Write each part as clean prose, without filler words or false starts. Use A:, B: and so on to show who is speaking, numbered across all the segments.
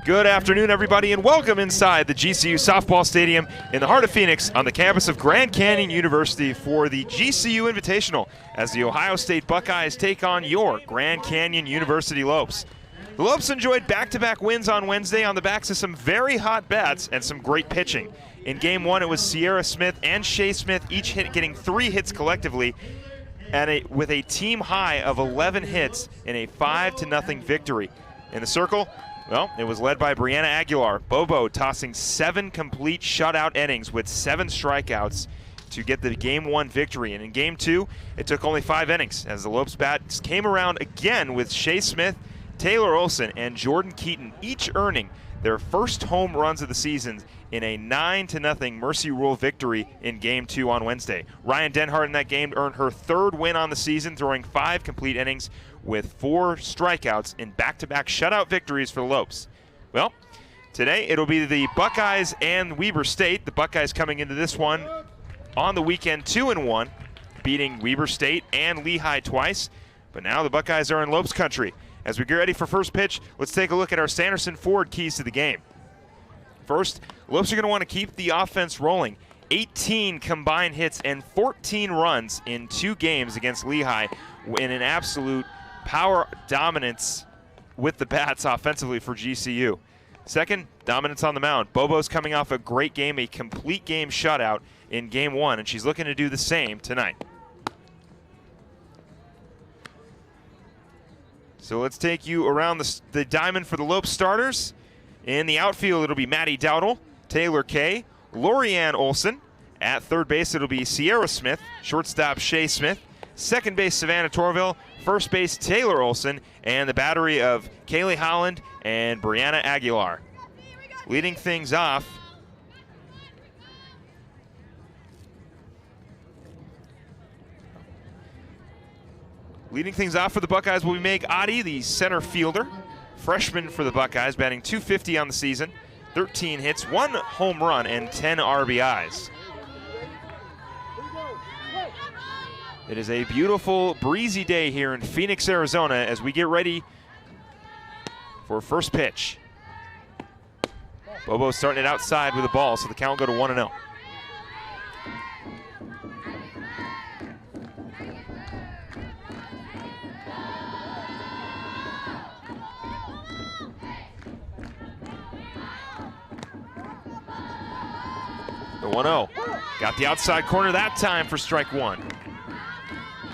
A: Good afternoon, everybody, and welcome inside the GCU softball stadium in the heart of Phoenix on the campus of Grand Canyon University for the GCU Invitational as the Ohio State Buckeyes take on your Grand Canyon University Lopes. The Lopes enjoyed back-to-back wins on Wednesday on the backs of some very hot bats and some great pitching. In Game 1, it was Sierra Smith and Shea Smith each getting 3 hits collectively, and with a team high of 11 hits in a 5-0 victory. In the circle, well, it was led by Brianna Aguilar. Bobo tossing 7 complete shutout innings with 7 strikeouts to get the Game 1 victory. And in Game 2, it took only 5 innings as the Lopes bats came around again with Shea Smith, Taylor Olson, and Jordan Keaton each earning their first home runs of the season in a 9-0 Mercy Rule victory in Game 2 on Wednesday. Ryan Denhart in that game earned her 3rd win on the season, throwing 5 complete innings with 4 strikeouts in back-to-back shutout victories for the Lopes. Well, today it'll be the Buckeyes and Weber State. The Buckeyes coming into this one on the weekend 2-1, beating Weber State and Lehigh twice. But now the Buckeyes are in Lopes country. As we get ready for first pitch, let's take a look at our Sanderson Ford keys to the game. First, Lopes are going to want to keep the offense rolling. 18 combined hits and 14 runs in 2 games against Lehigh in an absolute power dominance with the bats offensively for GCU. Second, dominance on the mound. Bobo's coming off a great game, a complete game shutout in Game 1, and she's looking to do the same tonight. So let's take you around the diamond for the Lopes starters. In the outfield, it'll be Maddie Dowdle, Taylor Kay, Lorianne Olson. At third base, it'll be Sierra Smith, shortstop Shea Smith, second base Savannah Torville, first base Taylor Olson, and the battery of Kaylee Holland and Brianna Aguilar. Leading things off, for the Buckeyes will be Meg Oddie, the center fielder, freshman for the Buckeyes, batting .250 on the season, 13 hits, 1 home run, and 10 RBIs. It is a beautiful, breezy day here in Phoenix, Arizona as we get ready for first pitch. Bobo starting it outside with a ball, so the count will go to 1-0. The 1-0. Got the outside corner that time for strike 1.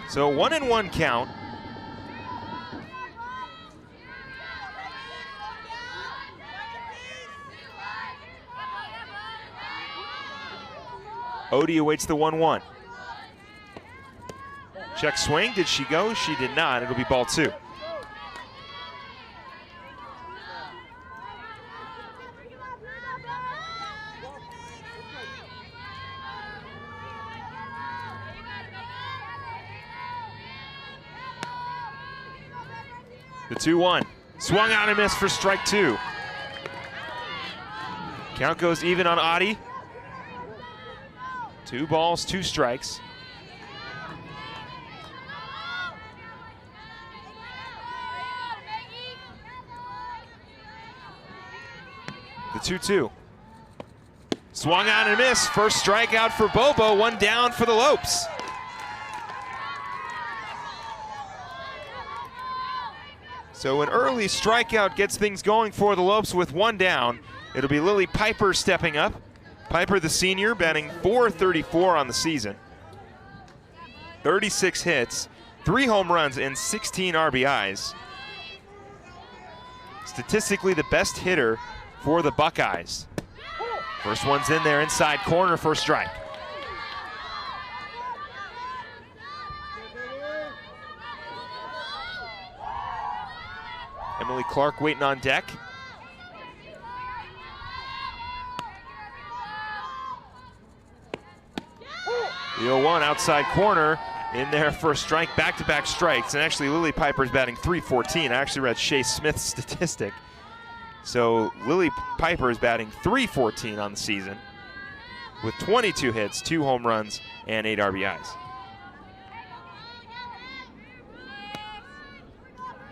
A: So 1-1 count. Odie awaits the 1-1. Check swing. Did she go? She did not. It'll be ball 2. The 2-1. Swung out and missed for strike 2. Count goes even on Oddie. 2 balls, 2 strikes. The 2-2. Swung out and missed. First strikeout for Bobo. 1 down for the Lopes. So an early strikeout gets things going for the Lopes with 1 down. It'll be Lily Piper stepping up. Piper, the senior, batting .434 on the season. 36 hits, 3 home runs, and 16 RBIs. Statistically the best hitter for the Buckeyes. First one's in there, inside corner for a strike. Emily Clark waiting on deck. The 0-1 outside corner in there for a strike, back-to-back strikes. And actually Lily Piper's batting .314. I actually read Shea Smith's statistic. So Lily Piper is batting .314 on the season with 22 hits, 2 home runs, and 8 RBIs.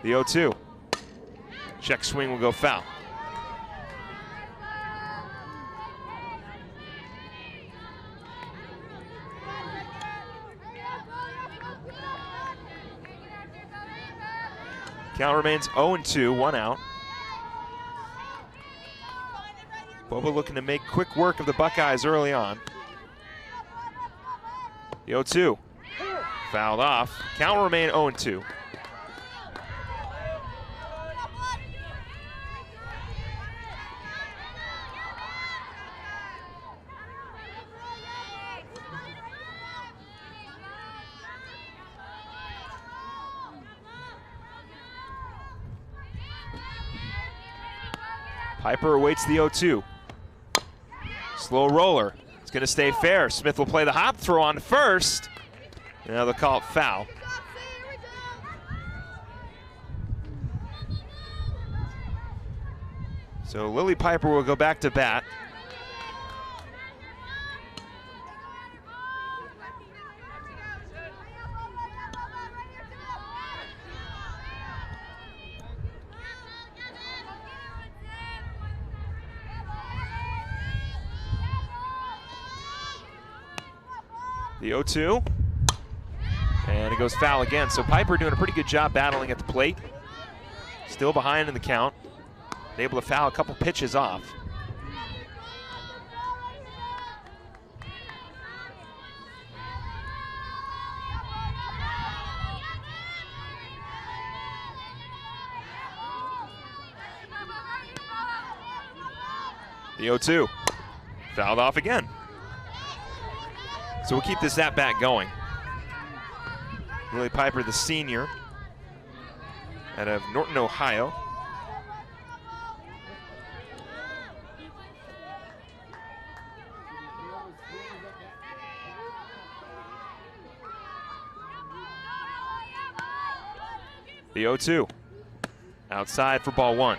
A: The 0-2. Check swing will go foul. Count remains 0-2, 1 out. Bobo looking to make quick work of the Buckeyes early on. The 0-2. Fouled off. Count will remain 0-2. Piper awaits the 0-2. Slow roller. It's going to stay fair. Smith will play the hop throw on first. Now they'll call it foul. So Lily Piper will go back to bat. The 0-2. And it goes foul again. So Piper doing a pretty good job battling at the plate. Still behind in the count. Able to foul a couple pitches off. The 0-2. Fouled off again. So we'll keep this at-bat going. Lily Piper, the senior, out of Norton, Ohio. The 0-2. Outside for ball 1.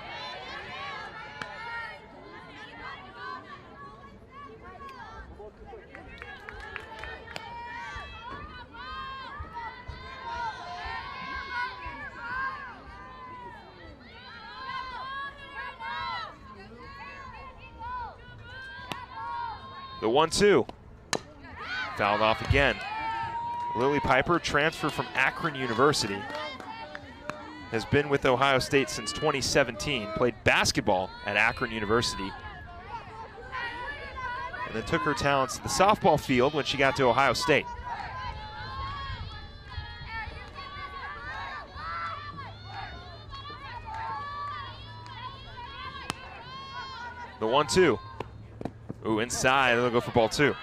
A: The 1-2. Fouled off again. Lily Piper, transferred from Akron University, has been with Ohio State since 2017, played basketball at Akron University, and then took her talents to the softball field when she got to Ohio State. The 1-2. Ooh, inside, they'll go for ball 2.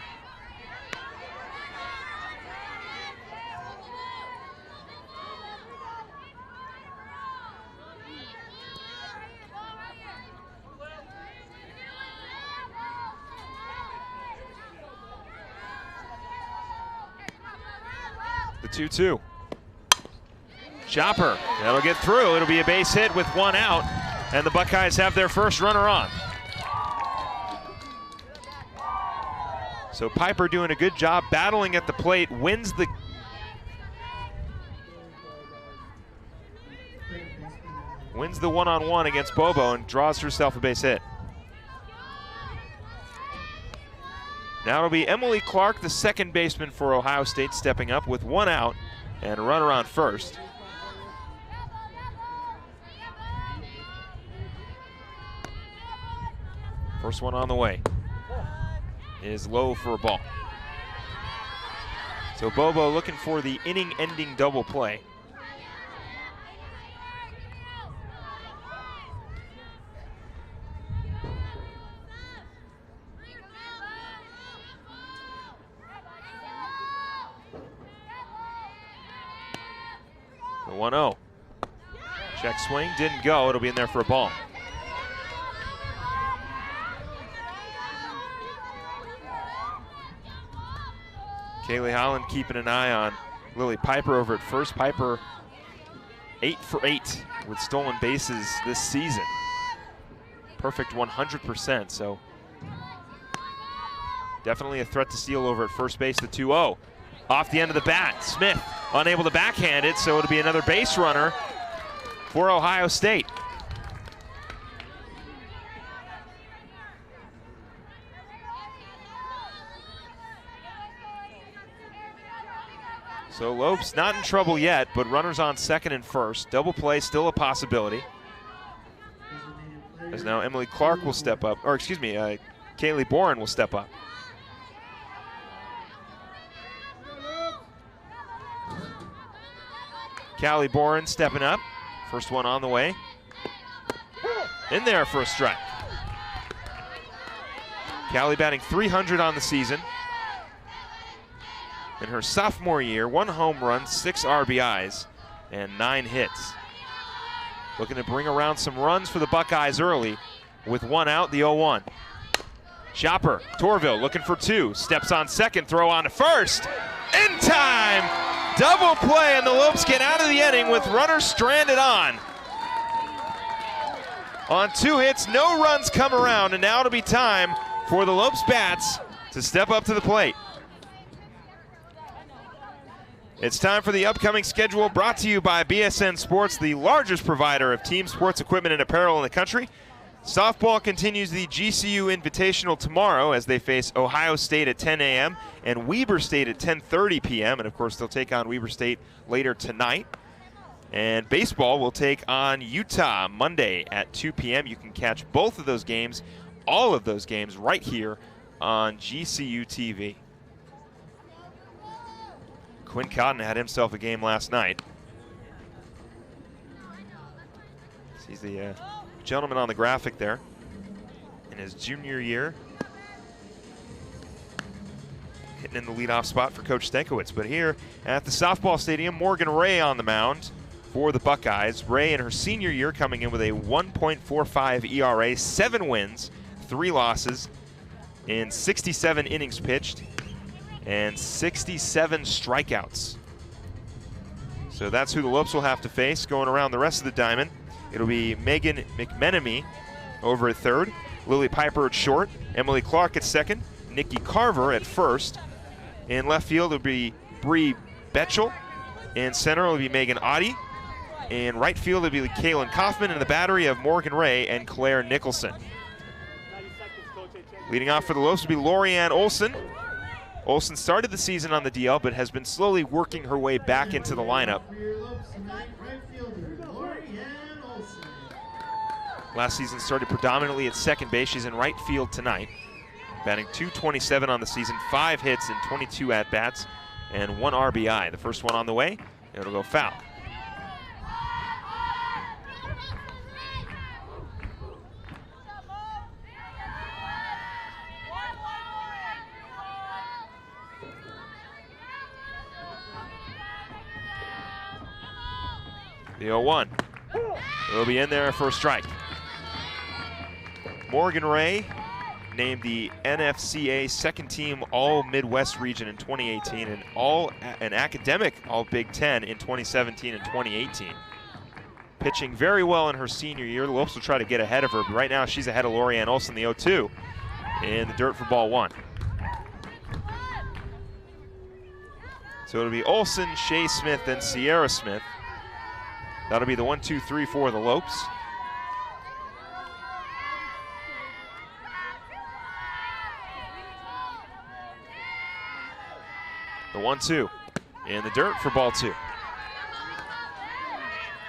A: The 2-2. Chopper, that'll get through. It'll be a base hit with 1 out, and the Buckeyes have their first runner on. So Piper doing a good job battling at the plate, wins the one-on-one against Bobo and draws herself a base hit. Now it'll be Emily Clark, the second baseman for Ohio State, stepping up with 1 out and a runner on first. First one on the way is low for a ball. So Bobo looking for the inning-ending double play. The 1-0. Check swing, didn't go. It'll be in there for a ball. Kaylee Holland keeping an eye on Lily Piper over at first. Piper 8 for 8 with stolen bases this season. Perfect 100%, so definitely a threat to steal over at first base. The 2-0 off the end of the bat. Smith unable to backhand it, so it'll be another base runner for Ohio State. So Lopes not in trouble yet, but runners on second and first. Double play still a possibility. As now Emily Clark will step up, or excuse me, Kaylee Boren will step up. Callie Boren stepping up. First one on the way. In there for a strike. Callie batting .300 on the season. In her sophomore year, 1 home run, 6 RBIs, and 9 hits. Looking to bring around some runs for the Buckeyes early. With 1 out, the 0-1. Chopper, Torville looking for 2. Steps on second, throw on to first. In time! Double play, and the Lopes get out of the inning with runners stranded on. On 2 hits, no runs come around, and now it'll be time for the Lopes bats to step up to the plate. It's time for the upcoming schedule, brought to you by BSN Sports, the largest provider of team sports equipment and apparel in the country. Softball continues the GCU Invitational tomorrow as they face Ohio State at 10 a.m. and Weber State at 10:30 p.m. And of course, they'll take on Weber State later tonight. And baseball will take on Utah Monday at 2 p.m. You can catch both of those games, all of those games, right here on GCU TV. Quinn Cotton had himself a game last night. He's the gentleman on the graphic there in his junior year. Hitting in the leadoff spot for Coach Stankiewicz. But here at the softball stadium, Morgan Ray on the mound for the Buckeyes. Ray in her senior year coming in with a 1.45 ERA, 7 wins, 3 losses in 67 innings pitched and 67 strikeouts. So that's who the Lopes will have to face. Going around the rest of the diamond, it'll be Megan McMenemy over at third, Lily Piper at short, Emily Clark at second, Nikki Carver at first. In left field, it'll be Bree Betchel. In center, it'll be Megan Oddie. In right field, it'll be Kaylin Kaufman. In the battery of Morgan Ray and Claire Nicholson. Leading off for the Lopes will be Lorianne Olson. Olson started the season on the DL, but has been slowly working her way back into the lineup. Last season started predominantly at second base. She's in right field tonight. Batting .227 on the season, 5 hits and 22 at-bats, and 1 RBI. The first one on the way, it'll go foul. The 0-1. It'll be in there for a strike. Morgan Ray named the NFCA second team All Midwest region in 2018 and an academic All Big Ten in 2017 and 2018. Pitching very well in her senior year. The Lopes will try to get ahead of her, but right now she's ahead of Lorianne Olson, the 0-2, in the dirt for ball 1. So it'll be Olson, Shea Smith, and Sierra Smith. That'll be the 1-2-3 for the Lopes. The 1-2 in the dirt for ball 2.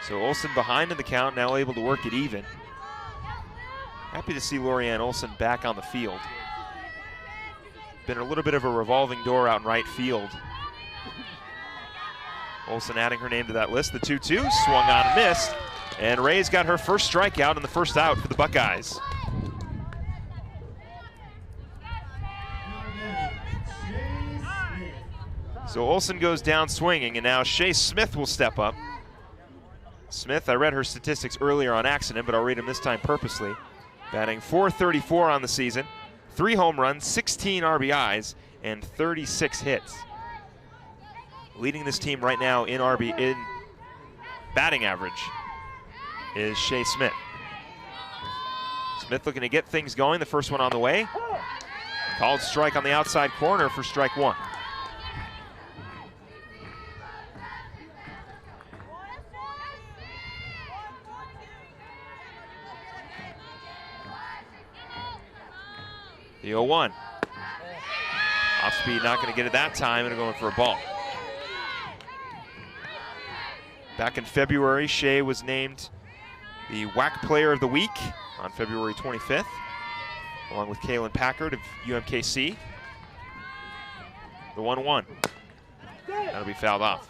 A: So Olson behind in the count, now able to work it even. Happy to see Lorianne Olson back on the field. Been a little bit of a revolving door out in right field. Olson adding her name to that list. The 2-2 swung on and missed. And Ray's got her first strikeout and the first out for the Buckeyes. So Olson goes down swinging, and now Shea Smith will step up. Smith, I read her statistics earlier on accident, but I'll read them this time purposely. Batting .434 on the season, 3 home runs, 16 RBIs, and 36 hits. Leading this team right now in batting average is Shea Smith. Smith looking to get things going. The first one on the way. Called strike on the outside corner for strike 1. The 0-1. Off speed, not going to get it that time, and going for a ball. Back in February, Shea was named the WAC Player of the Week on February 25th, along with Kaylin Packard of UMKC. The 1-1. That'll be fouled off.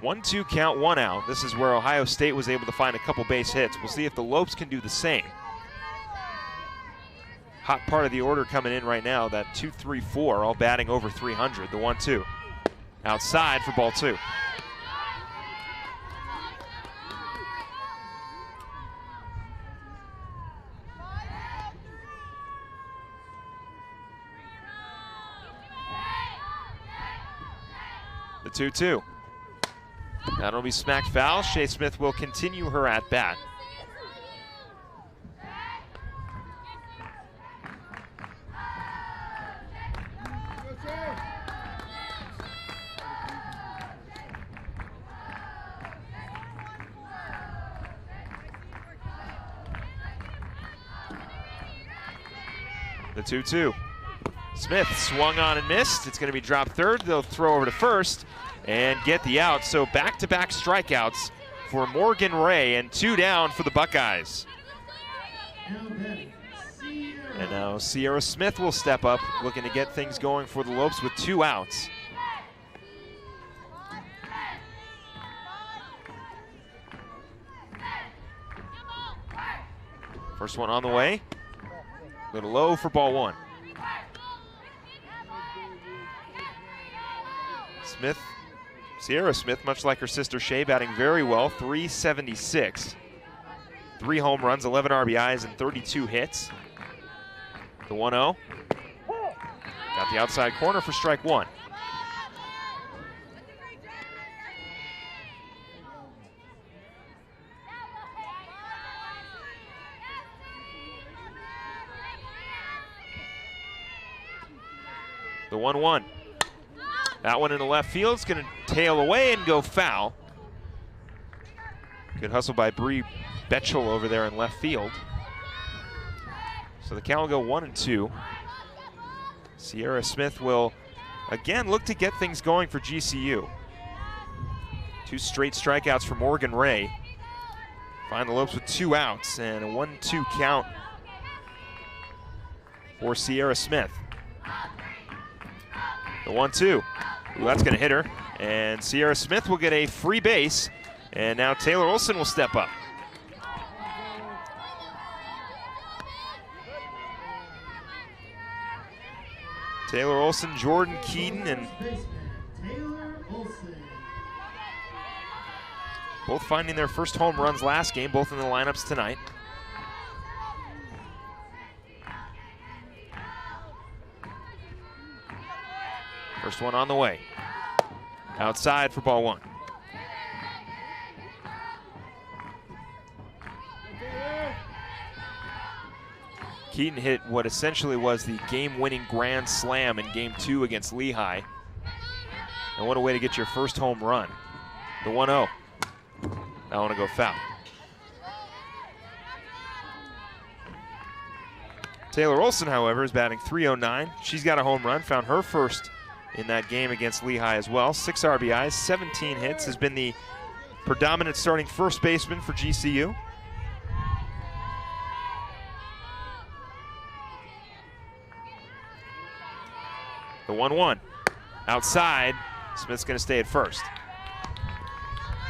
A: One-two count, 1 out. This is where Ohio State was able to find a couple base hits. We'll see if the Lopes can do the same. Hot part of the order coming in right now, that 2-3-4, all batting over 300. The 1-2. Outside for ball 2. The 2-2. That'll be smacked foul. Shea Smith will continue her at bat. The 2-2. Smith swung on and missed. It's going to be dropped third. They'll throw over to first and get the out. So back-to-back strikeouts for Morgan Ray, and 2 down for the Buckeyes. And now Sierra Smith will step up, looking to get things going for the Lopes with 2 outs. First one on the way. A little low for ball 1. Smith, Sierra Smith, much like her sister Shea, batting very well, .376. 3 home runs, 11 RBIs, and 32 hits. The 1-0. Got the outside corner for strike 1. The 1-1. That one in the left field is going to tail away and go foul. Good hustle by Bree Betchel over there in left field. So the count will go 1-2. Sierra Smith will again look to get things going for GCU. 2 straight strikeouts for Morgan Ray. Find the Lopes with 2 outs and a 1-2 count for Sierra Smith. The 1-2. Ooh, that's going to hit her. And Sierra Smith will get a free base. And now Taylor Olson will step up. Taylor Olson, Jordan Keaton, and both finding their first home runs last game, both in the lineups tonight. First one on the way. Outside for ball 1. Keaton hit what essentially was the game-winning grand slam in game 2 against Lehigh. And what a way to get your first home run. The 1-0. I want to go foul. Taylor Olson, however, is batting .309. She's got a home run, found her first in that game against Lehigh as well. 6 RBIs, 17 hits, has been the predominant starting first baseman for GCU. The 1-1. Outside, Smith's going to stay at first.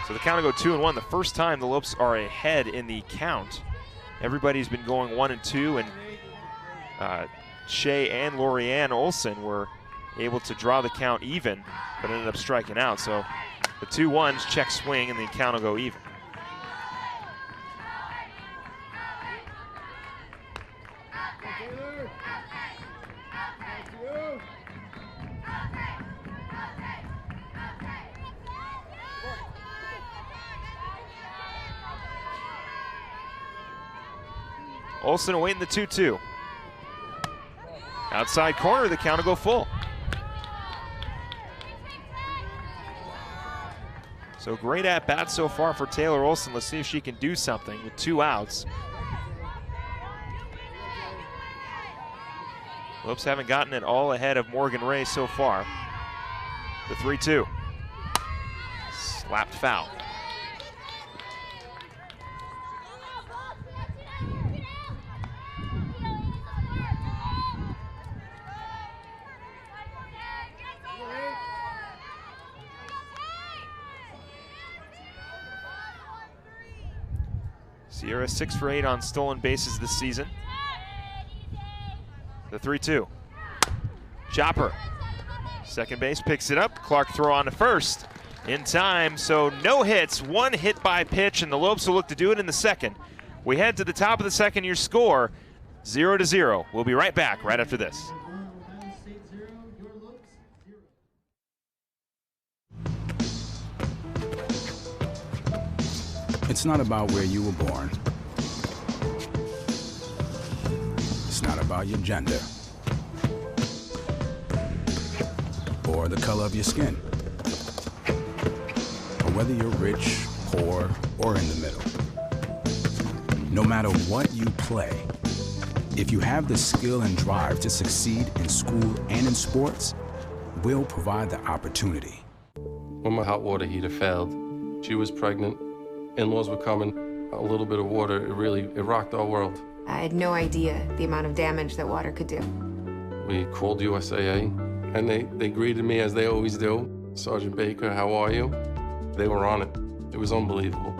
A: So the count will go 2-1. The first time the Lopes are ahead in the count. Everybody's been going 1-2, and Shea and Lorianne Olson were able to draw the count even, but ended up striking out. So the 2-1s check swing, and the count will go even. Olson awaiting the 2-2. Outside corner, the count will go full. So great at bat so far for Taylor Olson. Let's see if she can do something with 2 outs. Lopes haven't gotten it all ahead of Morgan Ray so far. The 3-2. Slapped foul. Sierra 6 for 8 on stolen bases this season. The 3-2. Chopper. Second base picks it up. Clark throw on to first in time, so no hits, 1 hit by pitch, and the Lopes will look to do it in the second. We head to the top of the second, your score 0-0. We'll be right back right after this.
B: It's not about where you were born. It's not about your gender or the color of your skin, or whether you're rich, poor, or in the middle. No matter what you play, if you have the skill and drive to succeed in school and in sports, we'll provide the opportunity.
C: When my hot water heater failed, she was pregnant, in-laws were coming, a little bit of water, it rocked our world.
D: I had no idea the amount of damage that water could do.
C: We called USAA, and they greeted me as they always do. Sergeant Baker, how are you? They were on it. It was unbelievable.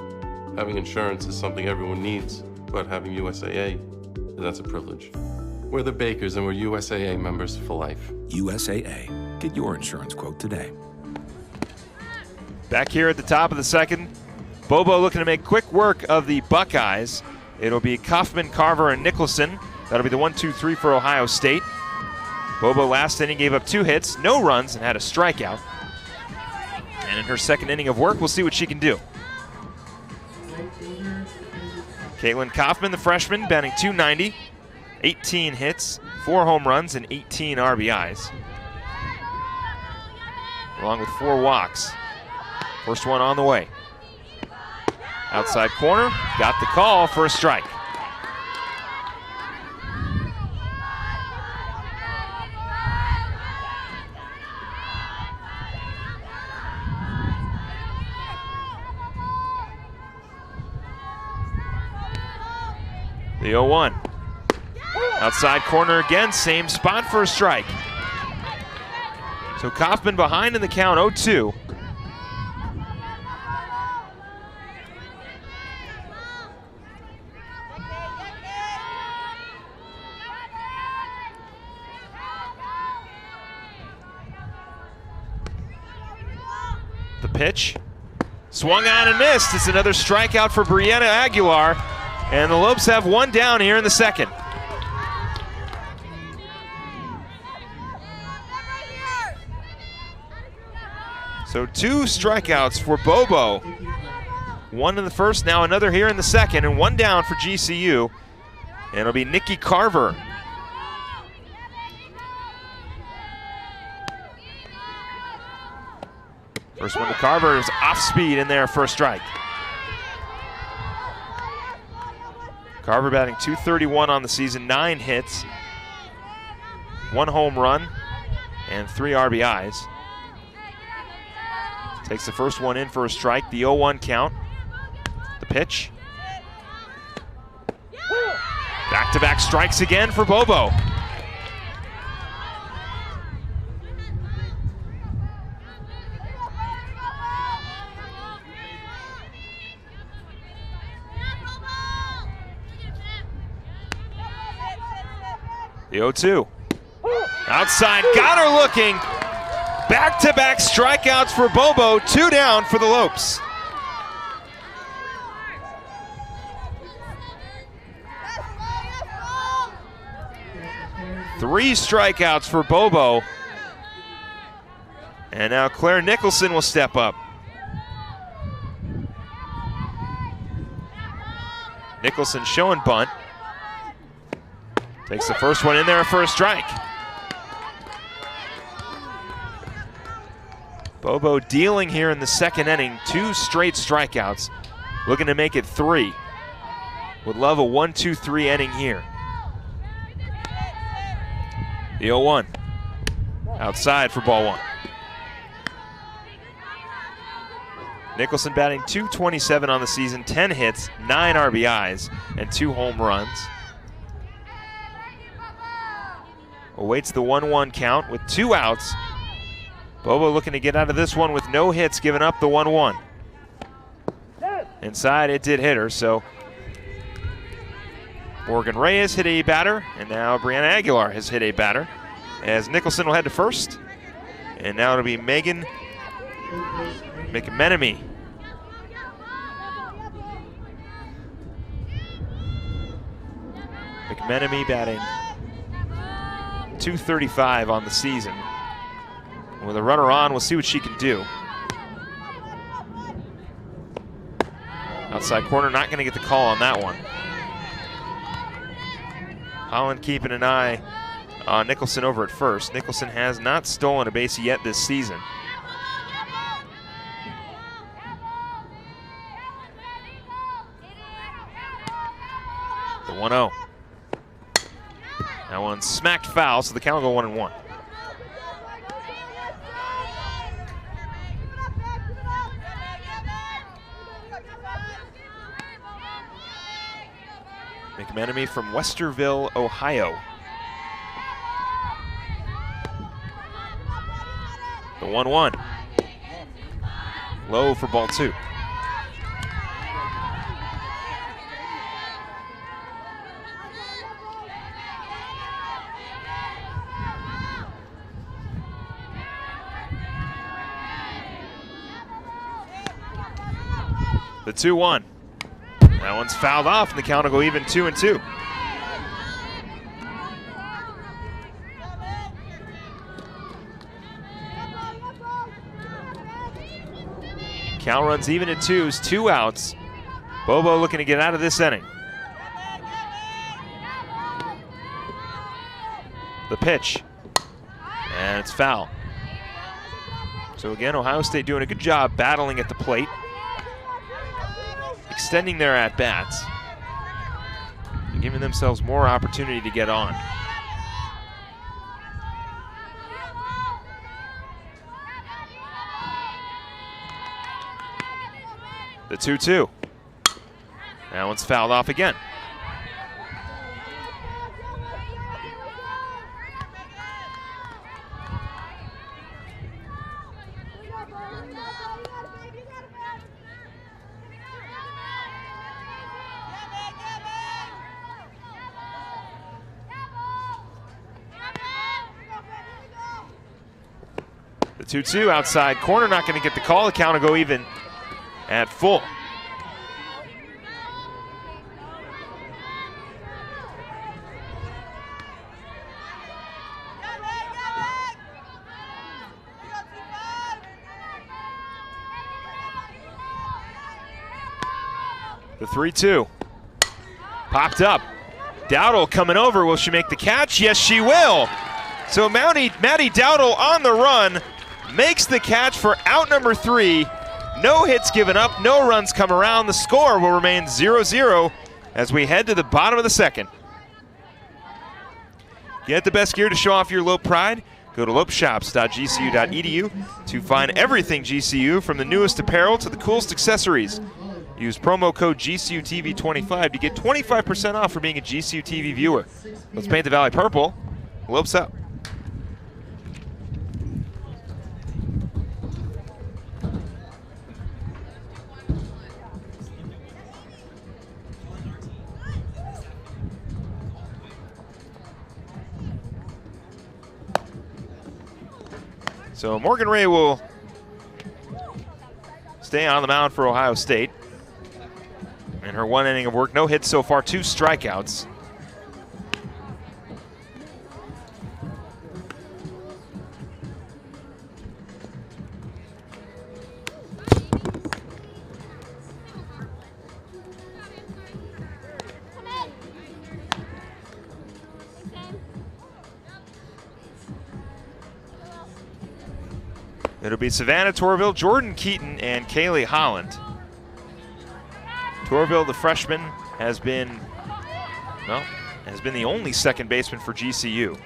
C: Having insurance is something everyone needs, but having USAA, that's a privilege. We're the Bakers, and we're USAA members for life.
E: USAA. Get your insurance quote today.
A: Back here at the top of the second, Bobo looking to make quick work of the Buckeyes. It'll be Kaufman, Carver, and Nicholson. That'll be the 1-2-3 for Ohio State. Bobo last inning gave up 2 hits, no runs, and had a strikeout. And in her second inning of work, we'll see what she can do. Caitlin Kaufman, the freshman, batting .290, 18 hits, 4 home runs, and 18 RBIs, along with 4 walks. First one on the way. Outside corner, got the call for a strike. The 0-1. Outside corner again, same spot for a strike. So Kaufman behind in the count, 0-2. The pitch, swung on and missed. It's another strikeout for Brianna Aguilar, and the Lopes have 1 down here in the second. So 2 strikeouts for Bobo. 1 in the first, now another here in the second, and 1 down for GCU. And it'll be Nikki Carver. First one to Carver is off speed in there for a strike. Carver batting .231 on the season, 9 hits, 1 home run, and 3 RBIs. Takes the first one in for a strike, the 0-1 count. The pitch. Back-to-back strikes again for Bobo. The 0-2. Outside, got her looking. Back-to-back strikeouts for Bobo, 2 down for the Lopes. Three strikeouts for Bobo. And now Claire Nicholson will step up. Nicholson showing bunt. Takes the first one in there for a strike. Bobo dealing here in the second inning, 2 straight strikeouts, looking to make it 3. Would love a 1-2-3 inning here. The 0-1. Outside for ball one. Nicholson batting .227 on the season, 10 hits, 9 RBIs, and 2 home runs. Awaits the 1-1 count with 2 outs. Bobo looking to get out of this one with no hits, giving up the 1-1. Inside, it did hit her, so Morgan Reyes hit a batter, and now Brianna Aguilar has hit a batter, as Nicholson will head to first. And now it'll be Megan McMenemy. McMenemy batting .235 on the season. With a runner on, we'll see what she can do. Outside corner, not going to get the call on that one. Holland keeping an eye on Nicholson over at first. Nicholson has not stolen a base yet this season. The 1-0. That one smacked foul, so the count will go 1-1. McMenemy from Westerville, Ohio. The 1-1. Low for ball two. The 2-1. That one's fouled off, and the count will go even 2-2. Count runs even at 2s, 2 outs. Bobo looking to get out of this inning. The pitch, and it's foul. So again, Ohio State doing a good job battling at the plate, extending their at-bats, and giving themselves more opportunity to get on. The 2-2. That one's fouled off again. The 2-2 outside corner, not going to get the call. The count will go even at full. The 3-2. Popped up. Dowdle coming over. Will she make the catch? Yes, she will. So Maddie Dowdle on the run makes the catch for out number 3. No hits given up, no runs come around. The score will remain 0-0 as we head to the bottom of the second. Get the best gear to show off your Lope pride. Go to lopeshops.gcu.edu to find everything GCU, from the newest apparel to the coolest accessories. Use promo code GCUTV25 to get 25% off for being a GCU TV viewer. Let's paint the Valley purple. Lopes up. So Morgan Ray will stay on the mound for Ohio State. In her 1 inning of work, no hits so far, 2 strikeouts. It'll be Savannah Torville, Jordan Keaton, and Kaylee Holland. Torville, the freshman, has been the only second baseman for GCU.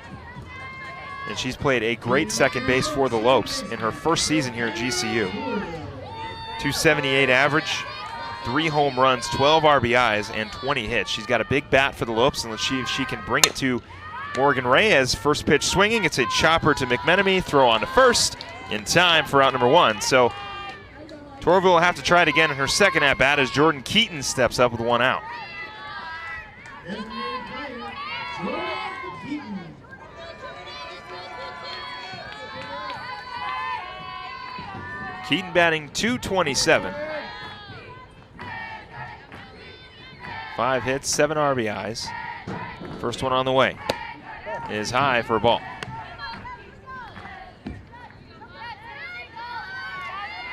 A: and she's played a great second base for the Lopes in her first season here at GCU. 278 average, 3 home runs, 12 RBIs, and 20 hits. She's got a big bat for the Lopes, and let's see if she can bring it to Morgan Reyes. First pitch swinging, it's a chopper to McMenemy, throw on to first in time for out number 1. So Torville will have to try it again in her second at-bat as Jordan Keaton steps up with 1 out. Keaton batting .227. 5 hits, 7 RBIs. First one on the way is high for a ball.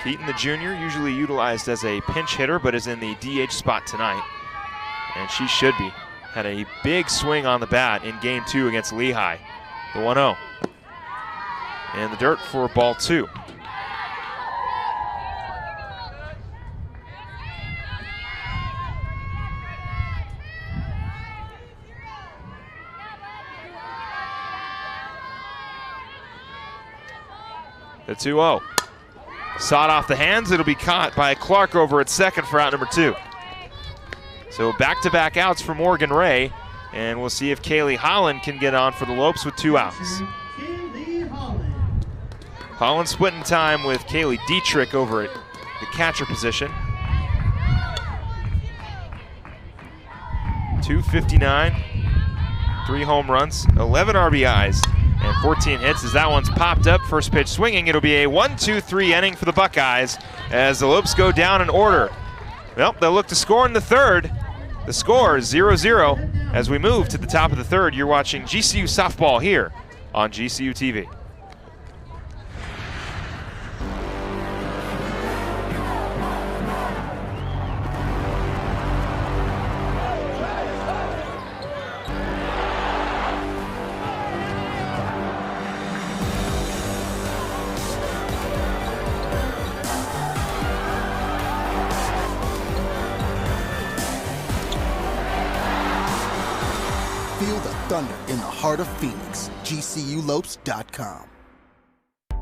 A: Keaton, the junior, usually utilized as a pinch hitter, but is in the DH spot tonight. And she should be. Had a big swing on the bat in game 2 against Lehigh. The 1-0. And the dirt for ball 2. The 2-0. Sawed off the hands. It'll be caught by Clark over at second for out number 2. So back-to-back outs for Morgan Ray, and we'll see if Kaylee Holland can get on for the Lopes with 2 outs. Holland splitting time with Kaylee Dietrich over at the catcher position. 259, 3 home runs, 11 RBIs, and 14 hits as that one's popped up. First pitch swinging. It'll be a 1-2-3 inning for the Buckeyes as the Lopes go down in order. Well, they'll look to score in the third. The score is 0-0 as we move to the top of the third. You're watching GCU softball here on GCU TV.
F: Feel the thunder in the heart of Phoenix. GCULopes.com.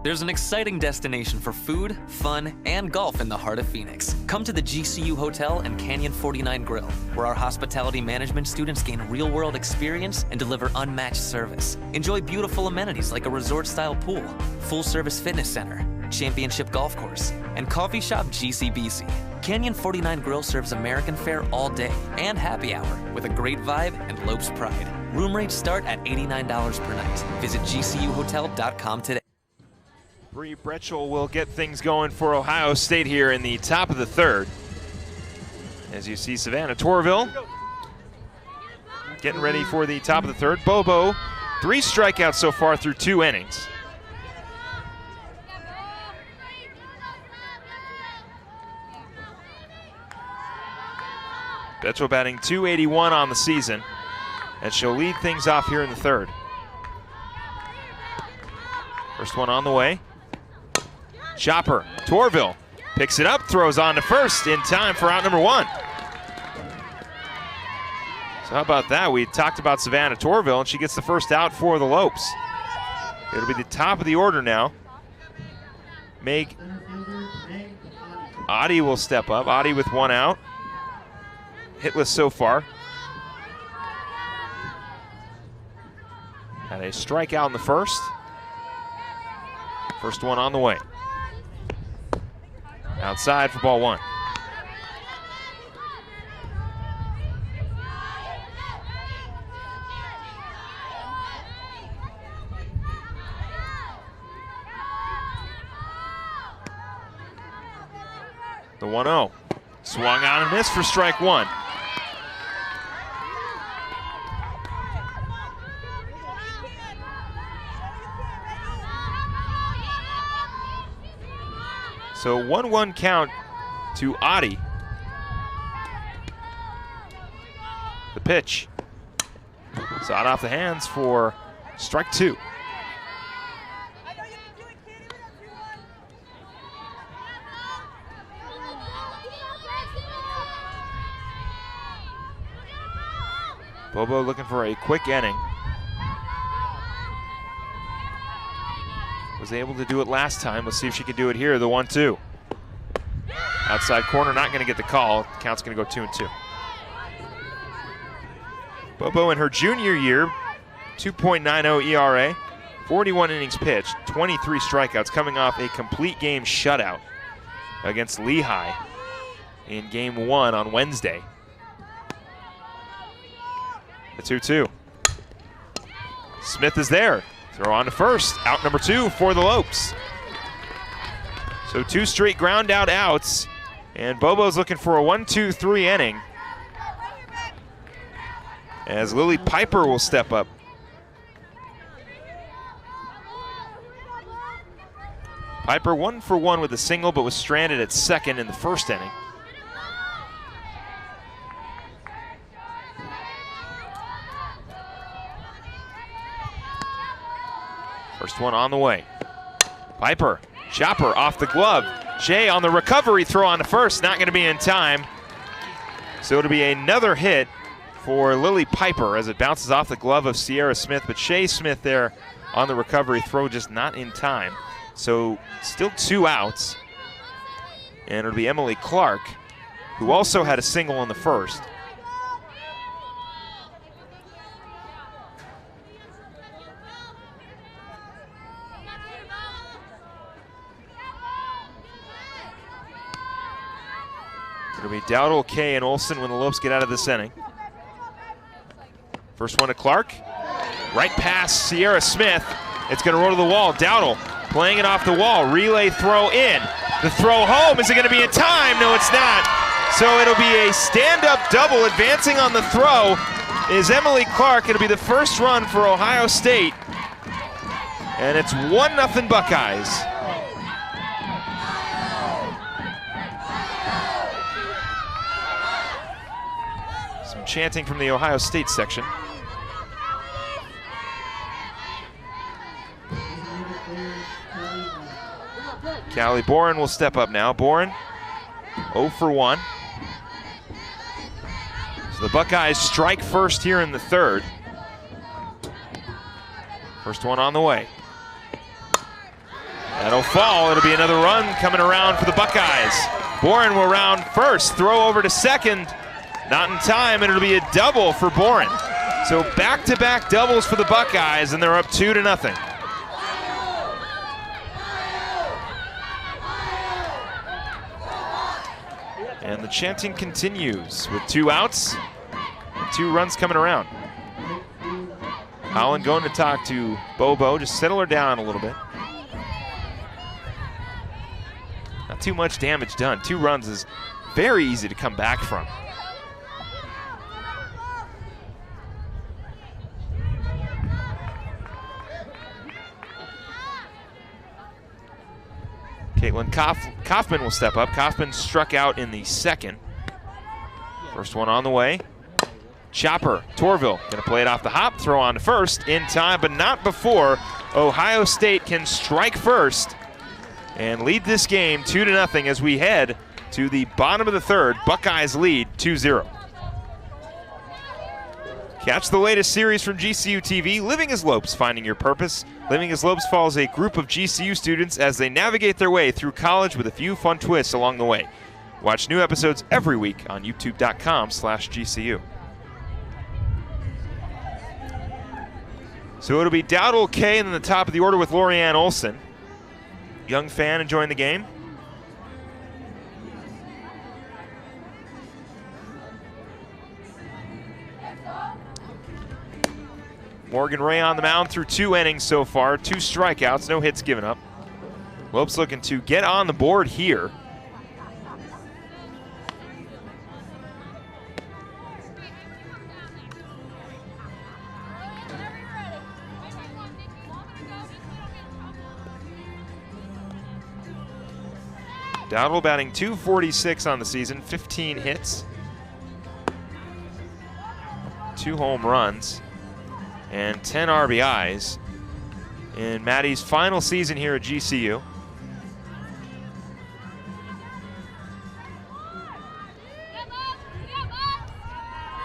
G: There's an exciting destination for food, fun, and golf in the heart of Phoenix. Come to the GCU Hotel and Canyon 49 Grill, where our hospitality management students gain real-world experience and deliver unmatched service. Enjoy beautiful amenities like a resort-style pool, full-service fitness center, championship golf course, and coffee shop GCBC. Canyon 49 Grill serves American fare all day and happy hour with a great vibe and Lopes pride. Room rates start at $89 per night. Visit GCUHotel.com today.
A: Bree Bretchel will get things going for Ohio State here in the top of the third. As you see Savannah Torville getting ready for the top of the third. Bobo, 3 strikeouts so far through 2 innings. Bretchel batting .281 on the season, and she'll lead things off here in the third. First one on the way. Chopper, Torville picks it up, throws on to first in time for out number 1. So how about that? We talked about Savannah Torville, and she gets the first out for the Lopes. It'll be the top of the order now. Meg Adi will step up. Adi with 1 out. Hitless so far. Had a strikeout in the first. First one on the way. Outside for ball 1. The 1-0. Swung on and missed for strike 1. So 1-1 count to Adi. The pitch. Sawed off the hands for strike 2. Bobo looking for a quick inning. Was able to do it last time. Let's see if she can do it here. The 1-2. Outside corner, not going to get the call. Count's going to go 2-2. Bobo in her junior year, 2.90 ERA, 41 innings pitched, 23 strikeouts, coming off a complete game shutout against Lehigh in game 1 on Wednesday. The 2-2. Smith is there. Throw on to first. Out number 2 for the Lopes. So 2 straight ground out outs. And Bobo's looking for a 1-2-3 inning, as Lily Piper will step up. Piper 1 for 1 with a single, but was stranded at second in the first inning. First one on the way. Piper, chopper off the glove. Jay on the recovery throw on to first, not going to be in time. So it'll be another hit for Lily Piper as it bounces off the glove of Sierra Smith, but Shay Smith there on the recovery throw, just not in time. So still 2 outs, and it'll be Emily Clark, who also had a single in the first. It'll be Dowdle, Kay, and Olsen when the Lopes get out of this inning. First one to Clark. Right past Sierra Smith. It's going to roll to the wall. Dowdle playing it off the wall. Relay throw in. The throw home. Is it going to be in time? No, it's not. So it'll be a stand-up double. Advancing on the throw is Emily Clark. It'll be the first run for Ohio State. And it's 1-0 Buckeyes. Some chanting from the Ohio State section. Callie Boren will step up now. Boren 0 for 1. So the Buckeyes strike first here in the third. First one on the way. That'll fall. It'll be another run coming around for the Buckeyes. Boren will round first. Throw over to second. Not in time, and it'll be a double for Boren. So back-to-back doubles for the Buckeyes, and they're up 2-0. And the chanting continues with 2 outs and 2 runs coming around. Holland going to talk to Bobo, just settle her down a little bit. Not too much damage done. 2 runs is very easy to come back from. Caitlin Kaufman will step up. Kaufman struck out in the second. First one on the way. Chopper, Torville, gonna play it off the hop, throw on to first, in time, but not before Ohio State can strike first and lead this game 2-0 as we head to the bottom of the third. Buckeyes lead 2-0. Catch the latest series from GCU TV, Living as Lopes, Finding Your Purpose. Living as Lopes follows a group of GCU students as they navigate their way through college with a few fun twists along the way. Watch new episodes every week on youtube.com/GCU. So it'll be Dowdle, Kay, and then the top of the order with Lorianne Olsen. Young fan enjoying the game. Morgan Ray on the mound through 2 innings so far, 2 strikeouts, no hits given up. Lopes looking to get on the board here. Dowdle batting .246 on the season, 15 hits, 2 home runs, and 10 RBIs in Maddie's final season here at GCU.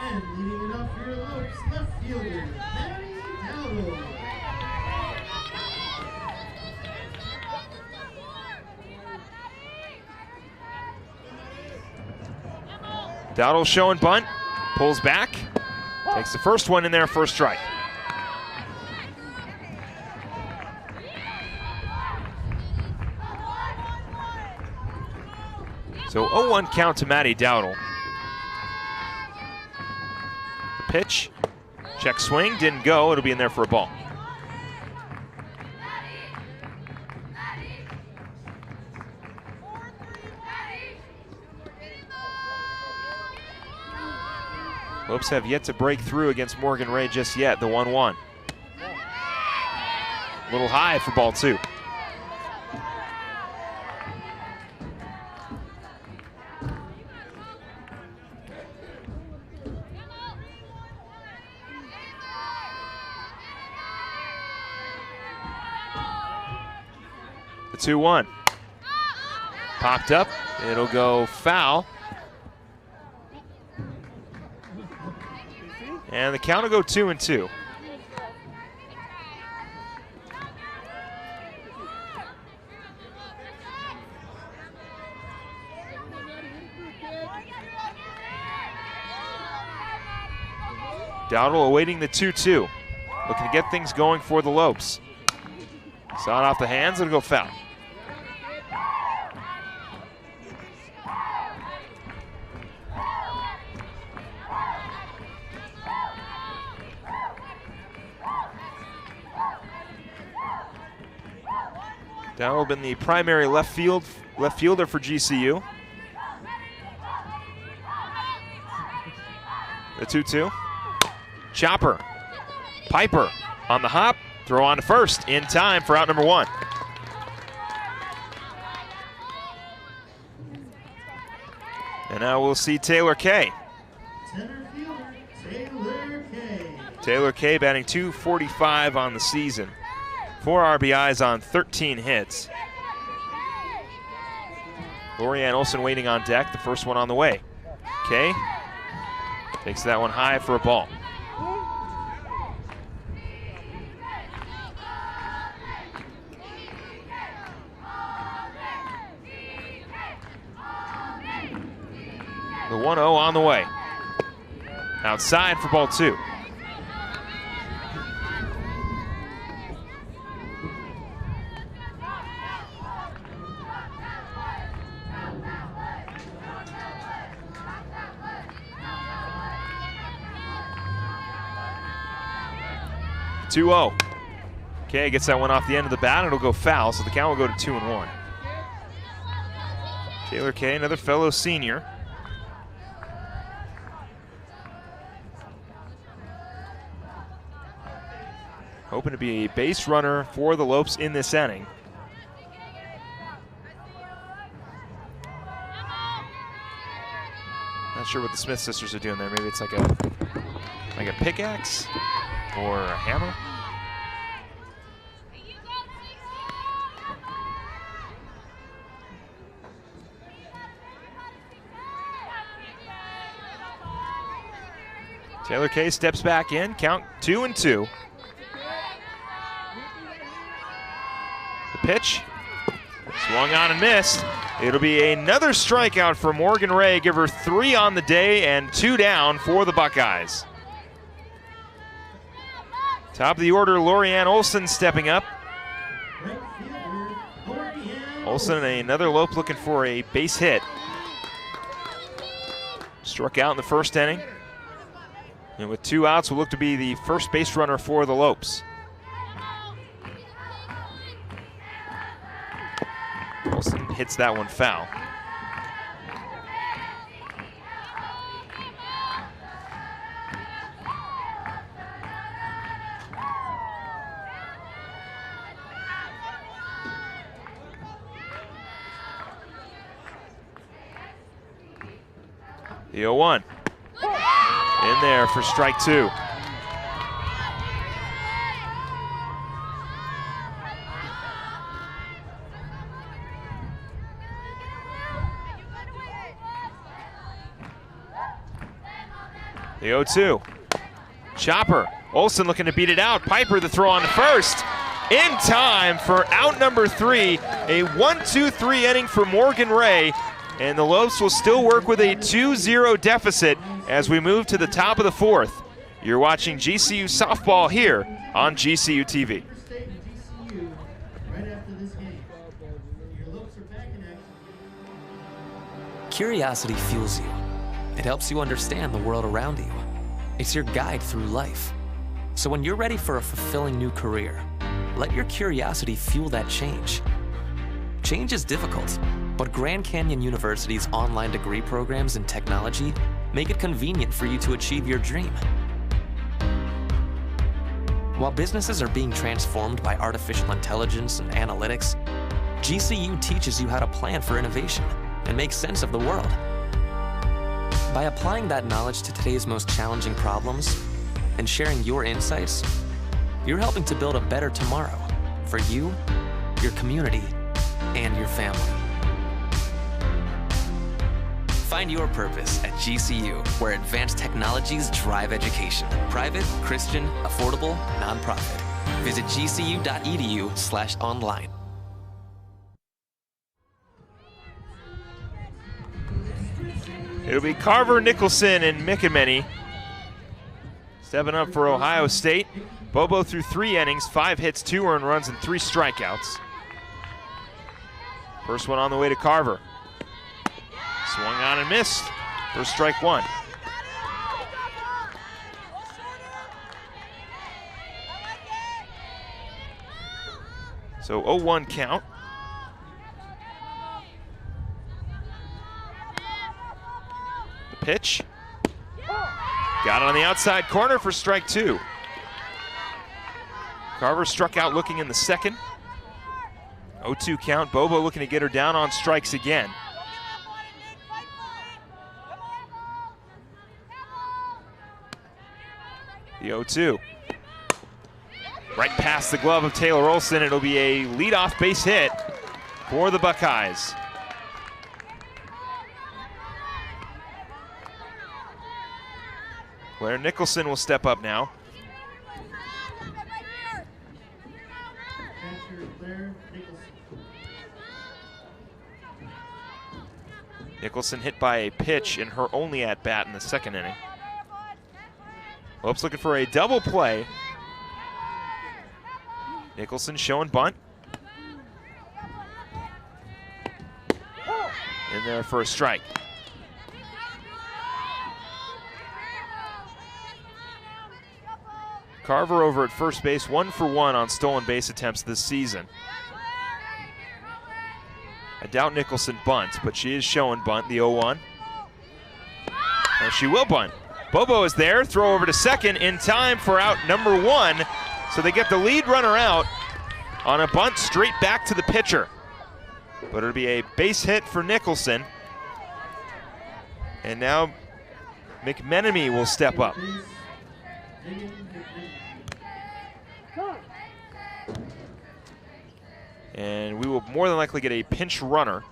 H: And leading it up for your Lopes, left fielder, Maddie Dowdle.
A: Dowdle showing bunt, pulls back, takes the first one in there, first strike. So 0-1 count to Matty Dowdle. The pitch, check swing, didn't go, it'll be in there for a ball. Lopes have yet to break through against Morgan Ray just yet, the 1-1. A little high for ball 2. The 2-1. Popped up, it'll go foul. And the count will go 2-2. Dowdle awaiting the 2-2. Looking to get things going for the Lopes. Saw it off the hands, it'll go foul. Dowdle been the primary left fielder for GCU. The 2-2. Chopper. Piper on the hop. Throw on to first in time for out number 1. And now we'll see Taylor Kay.
H: Center fielder, Taylor Kay.
A: Taylor Kay batting .245 on the season. 4 RBIs on 13 hits. Lorianne Olson waiting on deck, the first one on the way. Kay takes that one high for a ball. The 1-0 on the way. Outside for ball 2. Okay, gets that one off the end of the bat, and it'll go foul, so the count will go to 2-1. Taylor Kay, another fellow senior. Hoping to be a base runner for the Lopes in this inning. Not sure what the Smith sisters are doing there. Maybe it's like a pickaxe or a hammer. Taylor Kay steps back in, count 2-2. The pitch, swung on and missed. It'll be another strikeout for Morgan Ray. Give her 3 on the day and 2 down for the Buckeyes. Top of the order, Lorianne Olson stepping up.
H: Right fielder, Lorianne
A: Olson, another Lope looking for a base hit. Struck out in the first inning. And with 2 outs, will look to be the first base runner for the Lopes. Olson hits that one foul. The 0-1. In there for strike 2. The 0-2. Chopper. Olson looking to beat it out. Piper the throw on to first. In time for out number 3. A 1-2-3 inning for Morgan Ray. And the Lopes will still work with a 2-0 deficit as we move to the top of the fourth. You're watching GCU softball here on GCU TV.
H: State and GCU right after this game. Your Lopes are back in action.
G: Curiosity fuels you. It helps you understand the world around you. It's your guide through life. So when you're ready for a fulfilling new career, let your curiosity fuel that change. Change is difficult, but Grand Canyon University's online degree programs in technology make it convenient for you to achieve your dream. While businesses are being transformed by artificial intelligence and analytics, GCU teaches you how to plan for innovation and make sense of the world. By applying that knowledge to today's most challenging problems and sharing your insights, you're helping to build a better tomorrow for you, your community, and your family. Find your purpose at GCU, where advanced technologies drive education. Private, Christian, affordable, nonprofit. Visit gcu.edu/online.
A: It'll be Carver, Nicholson, and McEnmeny stepping up for Ohio State. Bobo threw 3 innings, 5 hits, 2 earned runs, and 3 strikeouts. First one on the way to Carver. Swung on and missed for strike 1. So 0-1 count. The pitch. Got it on the outside corner for strike 2. Carver struck out looking in the second. 0-2 count. Bobo looking to get her down on strikes again. The 0-2. Right past the glove of Taylor Olson. It'll be a leadoff base hit for the Buckeyes. Claire Nicholson will step up now. Nicholson hit by a pitch in her only at-bat in the second inning. Lopes looking for a double play. Nicholson showing bunt. In there for a strike. Carver over at first base, 1 for 1 on stolen base attempts this season. I doubt Nicholson bunts, but she is showing bunt, the 0-1. And she will bunt. Bobo is there, throw over to second in time for out number 1. So they get the lead runner out on a bunt straight back to the pitcher. But it'll be a base hit for Nicholson. And now McMenemy will step up. And we will more than likely get a pinch runner.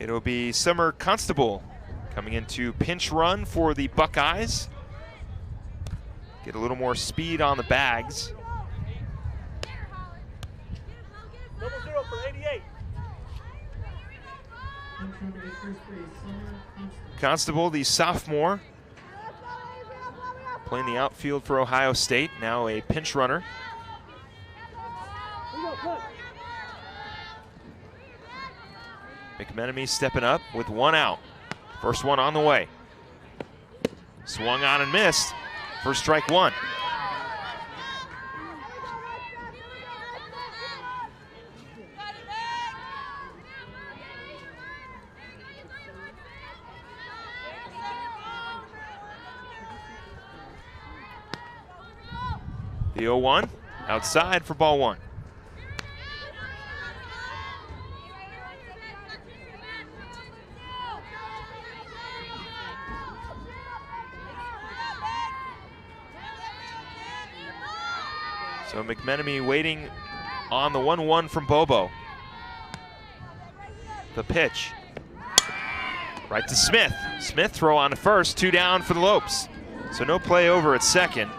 A: It'll be Summer Constable coming into pinch run for the Buckeyes. Get a little more speed on the bags. Constable, the sophomore, playing the outfield for Ohio State, now a pinch runner. McMenemy stepping up with 1 out. First one on the way. Swung on and missed for strike 1. The 0-1 outside for ball 1. So McMenemy waiting on the 1-1 from Bobo. The pitch. Right to Smith. Smith throw on to first, 2 down for the Lopes. So no play over at second.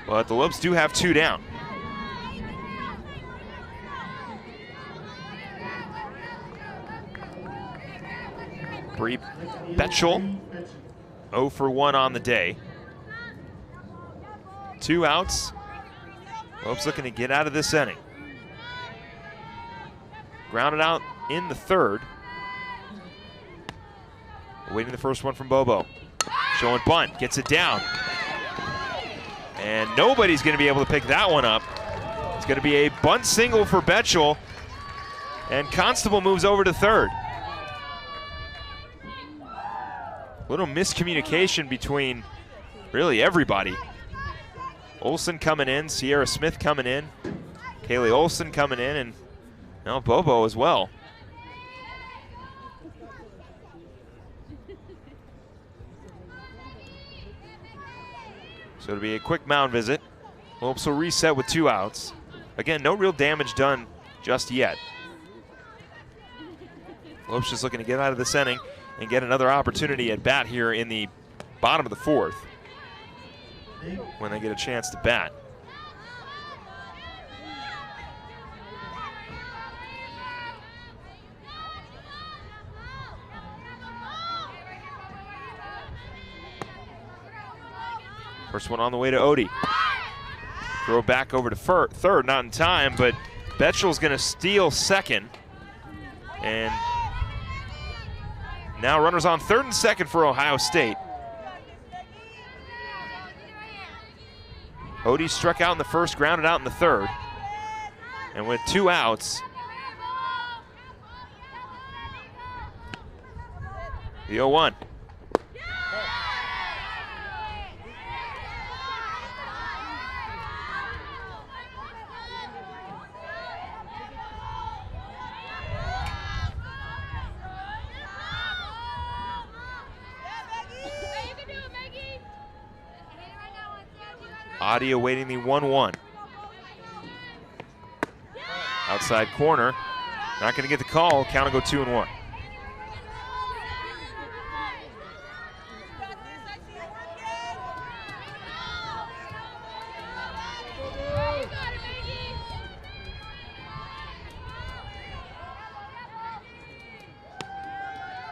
A: but the Lopes do have 2 down. Bree Betchel, 0 for 1 on the day. 2 outs. Lopes looking to get out of this inning. Grounded out in the 3rd. Waiting the first one from Bobo. Showing bunt, gets it down. And nobody's going to be able to pick that one up. It's going to be a bunt single for Betchel. And Constable moves over to 3rd. Little miscommunication between really everybody. Olsen coming in, Sierra Smith coming in, Kaylee Olsen coming in, and now Bobo as well. So it'll be a quick mound visit. Lopes will reset with 2 outs. Again, no real damage done just yet. Lopes just looking to get out of this inning and get another opportunity at bat here in the bottom of the 4th when they get a chance to bat. First one on the way to Odie. Throw it back over to 3rd, not in time, but Betchel's going to steal 2nd. And now runners on 3rd and 2nd for Ohio State. Odie struck out in the 1st, grounded out in the 3rd. And with 2 outs, the 0-1. Adi awaiting the 1-1. Outside corner. Not going to get the call. Count will go 2-1.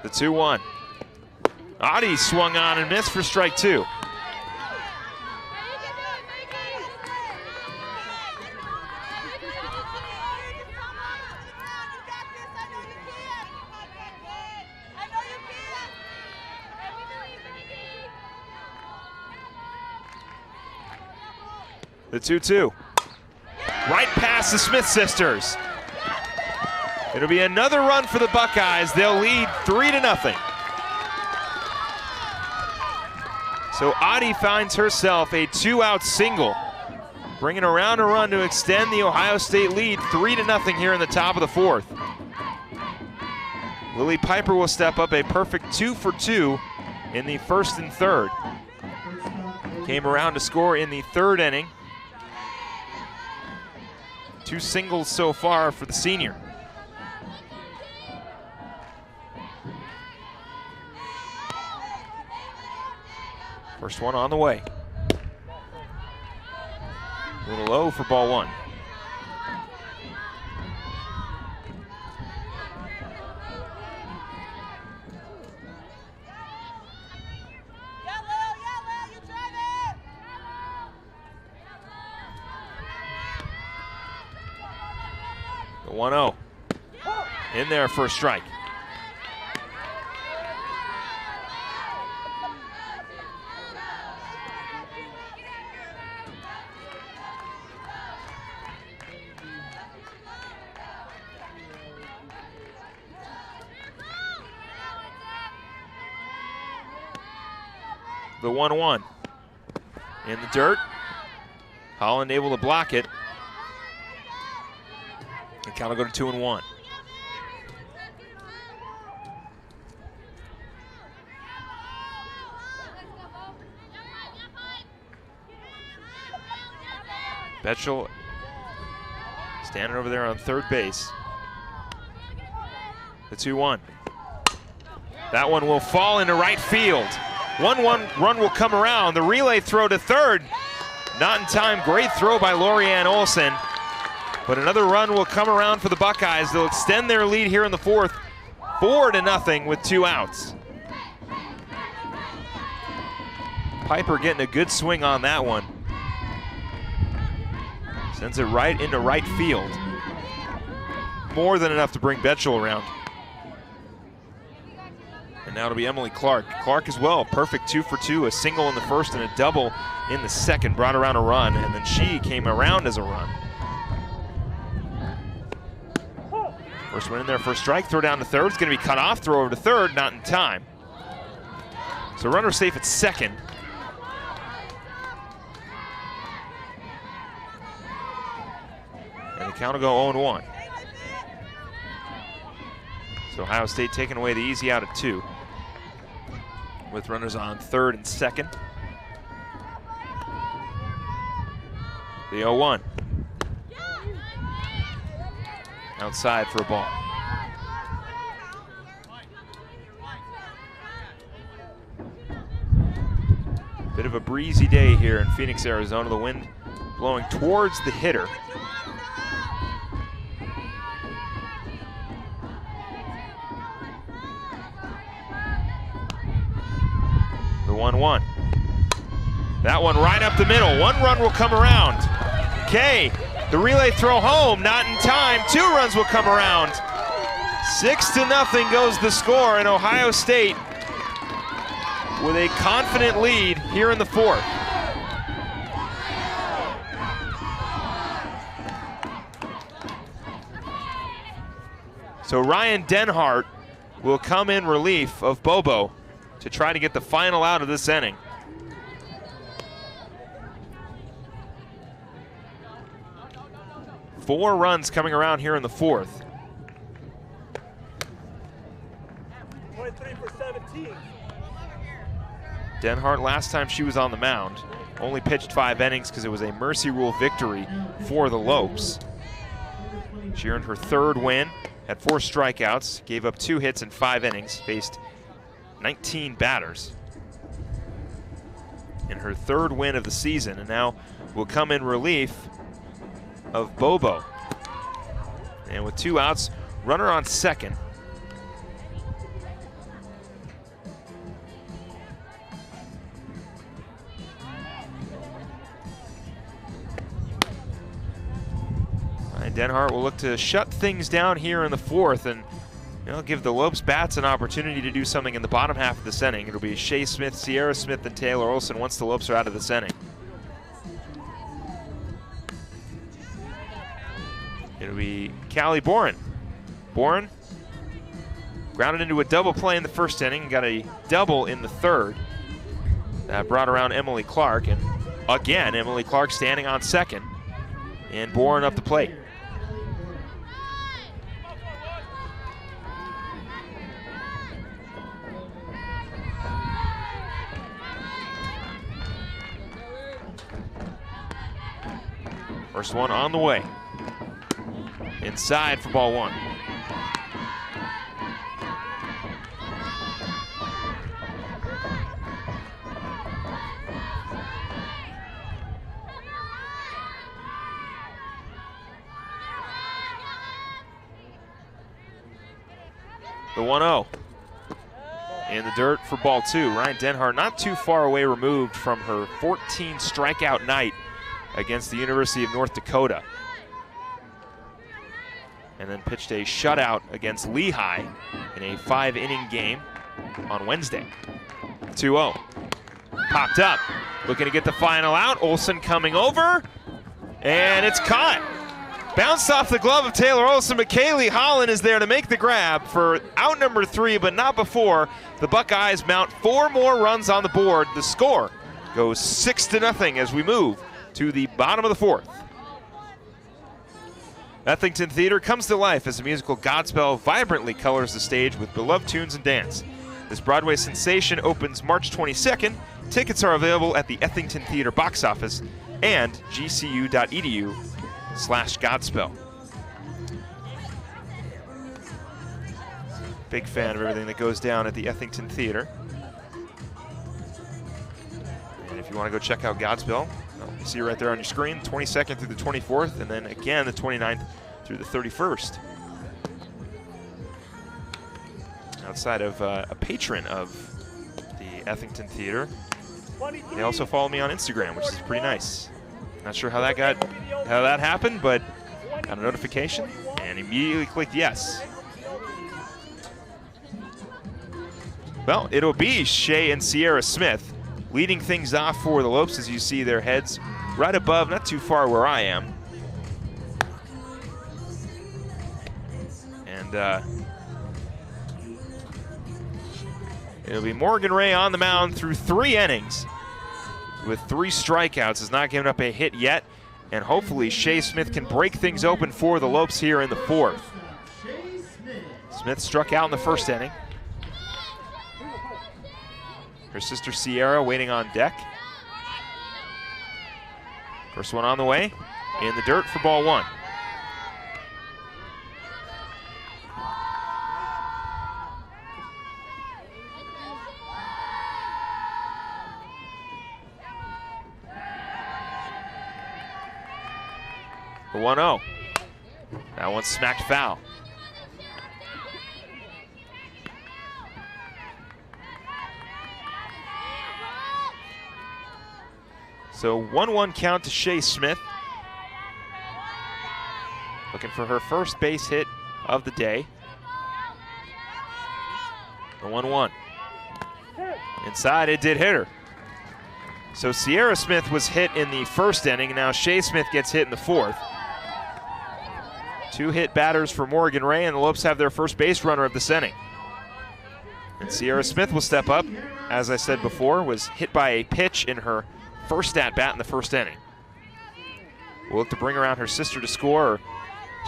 A: The 2-1. Adi swung on and missed for strike 2. The 2-2. Right past the Smith sisters. It'll be another run for the Buckeyes. They'll lead 3-0. So Adi finds herself a 2-out single, bringing around a run to extend the Ohio State lead 3-0 here in the top of the 4th. Lily Piper will step up a perfect 2 for 2 in the 1st and 3rd. Came around to score in the 3rd inning. 2 singles so far for the senior. First one on the way. A little low for ball 1. The 1-0. In there for a strike. The 1-1 in the dirt. Holland able to block it. And count will go to 2-1. Betchel standing over there on 3rd base. The 2-1. That one will fall into right field. 1-1 run will come around. The relay throw to 3rd. Not in time. Great throw by Lorianne Olson. But another run will come around for the Buckeyes. They'll extend their lead here in the fourth, 4-0 with 2 outs. Piper getting a good swing on that one. Sends it right into right field. More than enough to bring Betchel around. And now it'll be Emily Clark. Clark as well, perfect 2 for 2, a single in the first and a double in the second, brought around a run, and then she came around as a run. First one in there for a strike, throw down to third. It's going to be cut off, throw over to third, not in time. So runner safe at second. And the count will go 0-1. So Ohio State taking away the easy out at 2. With runners on third and second. The 0-1. Outside for a ball. Bit of a breezy day here in Phoenix, Arizona. The wind blowing towards the hitter. The 1-1. That one right up the middle. 1 run will come around. Kay, the relay throw home, not in time. 2 runs will come around. 6-0 goes the score, and Ohio State with a confident lead here in the fourth. So Ryan Denhart will come in relief of Bobo to try to get the final out of this inning. Four runs coming around here in the fourth.
I: 23 for 17.
A: Denhart, last time she was on the mound, only pitched 5 innings because it was a mercy rule victory for the Lopes. She earned her 3rd win, had 4 strikeouts, gave up 2 hits in 5 innings, faced 19 batters in her 3rd win of the season, and now will come in relief of Bobo. And with 2 outs, runner on second. And Denhart will look to shut things down here in the fourth and give the Lopes bats an opportunity to do something in the bottom half of this inning. It'll be Shea Smith, Sierra Smith, and Taylor Olson once the Lopes are out of this inning. It'll be Callie Boren. Boren grounded into a double play in the first inning, got a double in the 3rd. That brought around Emily Clark, and again, Emily Clark standing on second, and Boren up the plate. First one on the way. Inside for ball 1. The 1-0. In the dirt for ball 2. Ryan Denhart not too far away removed from her 14 strikeout night against the University of North Dakota. And then pitched a shutout against Lehigh in a 5-inning game on Wednesday. 2-0. Popped up, looking to get the final out. Olson coming over, and it's caught. Bounced off the glove of Taylor Olson, but Kaylee Holland is there to make the grab for out number 3, but not before the Buckeyes mount 4 more runs on the board. The score goes 6-0 as we move to the bottom of the 4th. Ethington Theater comes to life as the musical Godspell vibrantly colors the stage with beloved tunes and dance. This Broadway sensation opens March 22nd. Tickets are available at the Ethington Theater box office and gcu.edu/Godspell. Big fan of everything that goes down at the Ethington Theater. And if you want to go check out Godspell, well, You see right there on your screen, 22nd through the 24th, and then again the 29th through the 31st. Outside of a patron of the Ethington Theater, they also follow me on Instagram, which is pretty nice. Not sure how that happened, but got a notification and immediately clicked yes. Well, it'll be Shay and Sierra Smith leading things off for the Lopes, as you see their heads right above, not too far where I am. And it'll be Morgan Ray on the mound through 3 innings with 3 strikeouts, has not given up a hit yet, and hopefully Shay Smith can break things open for the Lopes here in the 4th. Smith struck out in the 1st inning. Her sister Sierra waiting on deck. First one on the way, in the dirt for ball 1. The 1-0. That one's smacked foul. So 1-1 count to Shay Smith. Looking for her first base hit of the day. The 1-1. Inside, it did hit her. So Sierra Smith was hit in the 1st inning. Now Shay Smith gets hit in the 4th. 2 hit batters for Morgan Ray, and the Lopes have their first base runner of this inning. And Sierra Smith will step up. As I said before, was hit by a pitch in her first at bat in the 1st inning. We'll look to bring around her sister to score, or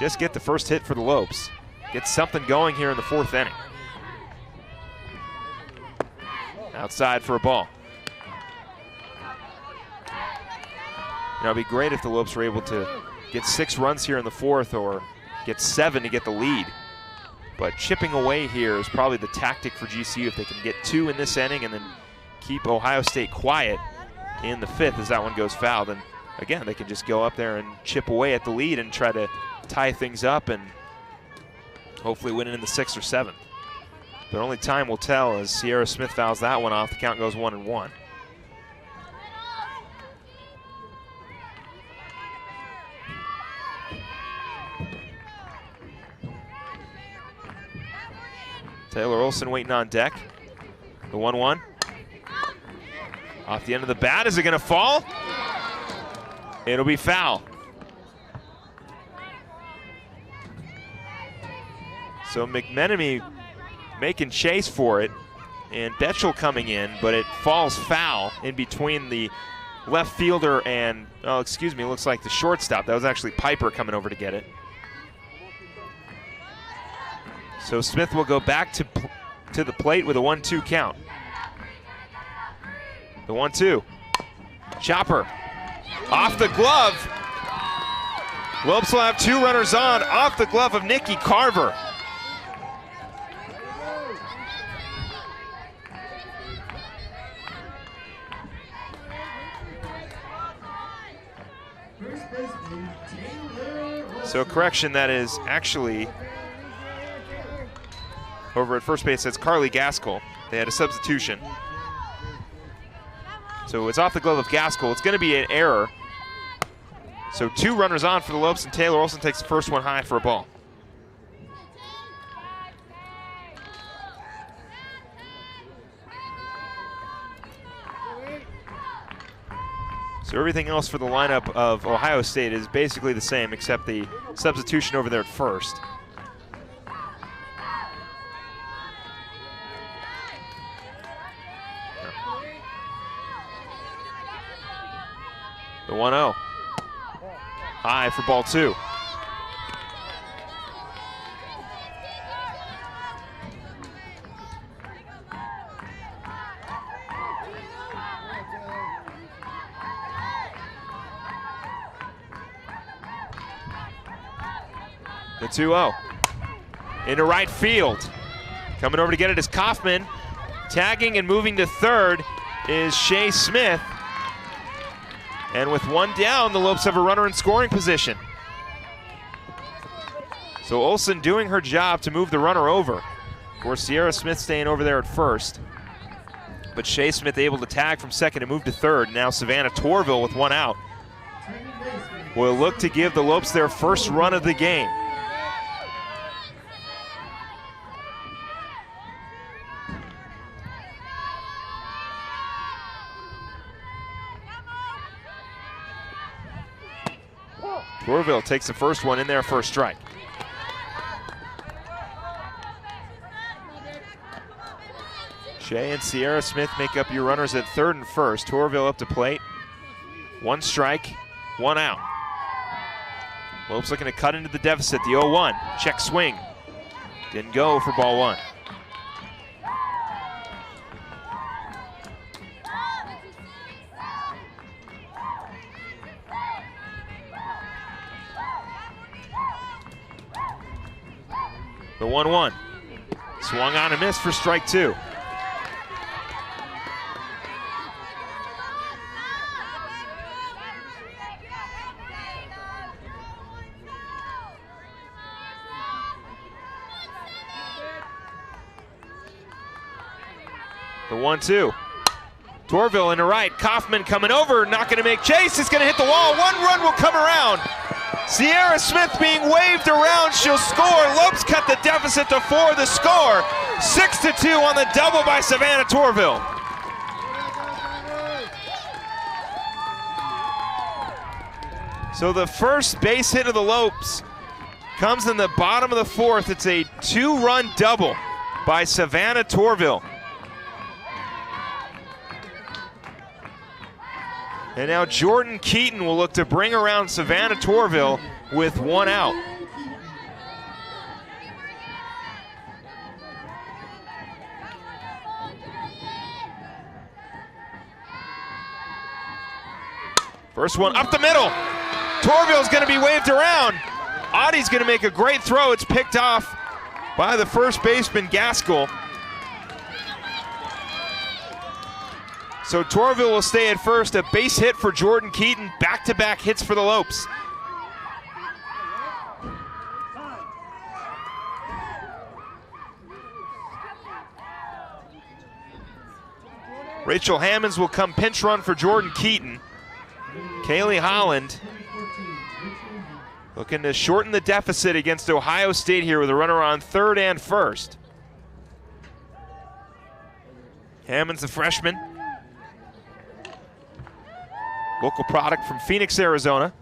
A: just get the first hit for the Lopes. Get something going here in the 4th inning. Outside for a ball. You know, it'd be great if the Lopes were able to get 6 runs here in the 4th, or get 7 to get the lead. But chipping away here is probably the tactic for GCU. If they can get 2 in this inning and then keep Ohio State quiet in the 5th as that one goes foul, then again, they can just go up there and chip away at the lead and try to tie things up and hopefully win it in the 6th or 7th. But only time will tell as Sierra Smith fouls that one off. The count goes 1-1. Taylor Olson waiting on deck. The 1-1. Off the end of the bat, is it going to fall? It'll be foul. So McMenemy making chase for it, and Betchel coming in, but it falls foul in between the left fielder and, oh, excuse me, looks like the shortstop. That was actually Piper coming over to get it. So Smith will go back to the plate with a 1-2 count. The 1-2. Chopper off the glove. Lopes will have 2 runners on off the glove of Nikki Carver. So correction, that is actually over at first base, that's Carly Gaskell. They had a substitution. So it's off the glove of Gaskell. It's going to be an error. So 2 runners on for the Lopes, and Taylor Olson takes the first one high for a ball. So everything else for the lineup of Ohio State is basically the same, except the substitution over there at first. The 1-0. High for ball 2. The 2-0. Into right field. Coming over to get it is Kaufman. Tagging and moving to third is Shay Smith. And with one down, the Lopes have a runner in scoring position. So Olsen doing her job to move the runner over. Of course, Sierra Smith staying over there at first. But Shea Smith able to tag from second and move to third. Now Savannah Torville with one out will look to give the Lopes their first run of the game. Torville takes the first one in there for a strike. Shea and Sierra Smith make up your runners at third and first. Torville up to plate. One strike, one out. Lopes looking to cut into the deficit, the 0-1. Check swing. Didn't go for ball one. The 1-1. Swung on and missed for strike two. The 1-2. Torville in the right. Kaufman coming over, not going to make chase. It's going to hit the wall. One run will come around. Sierra Smith being waved around. She'll score. Lopes cut the deficit to 4. The score 6-2 on the double by Savannah Torville. So the first base hit of the Lopes comes in the bottom of the fourth. It's a 2-run double by Savannah Torville. And now Jordan Keaton will look to bring around Savannah Torville with one out. First one up the middle. Torville's going to be waved around. Audie's going to make a great throw. It's picked off by the first baseman, Gaskell. So Torville will stay at first. A base hit for Jordan Keaton. Back-to-back hits for the Lopes. Rachel Hammonds will come pinch run for Jordan Keaton. Kaylee Holland looking to shorten the deficit against Ohio State here with a runner on third and first. Hammonds, the freshman. Local product from Phoenix, Arizona.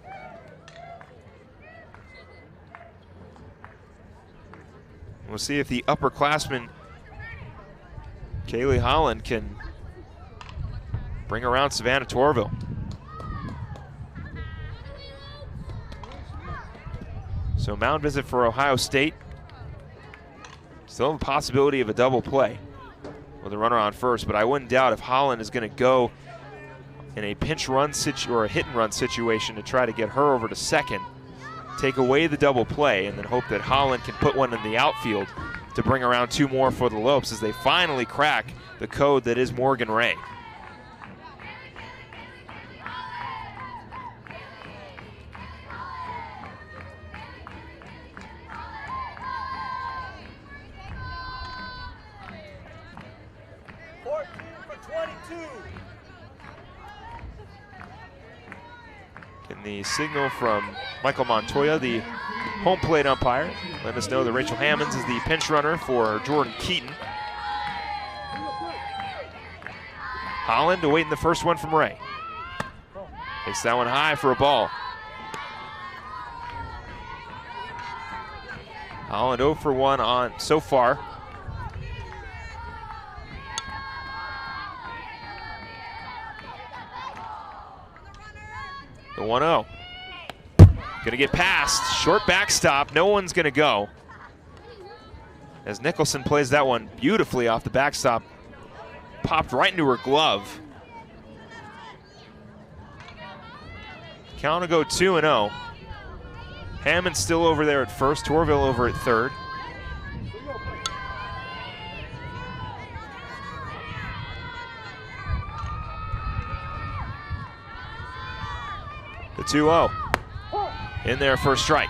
A: We'll see if the upperclassman, Kaylee Holland, can bring around Savannah Torville. So mound visit for Ohio State. Still have a possibility of a double play with a runner on first, but I wouldn't doubt if Holland is going to go in a pinch run or a hit and run situation to try to get her over to second, take away the double play, and then hope that Holland can put one in the outfield to bring around two more for the Lopes as they finally crack the code that is Morgan Ray. And the signal from Michael Montoya, the home plate umpire, let us know that Rachel Hammonds is the pinch runner for Jordan Keaton. Holland awaiting the first one from Ray. Takes that one high for a ball. Holland 0 for 1 on so far. The 1-0. Gonna get past, short backstop, no one's gonna go. As Nicholson plays that one beautifully off the backstop. Popped right into her glove. Count will go 2-0. Hammond still over there at first, Torville over at third. The 2-0. In there for a strike.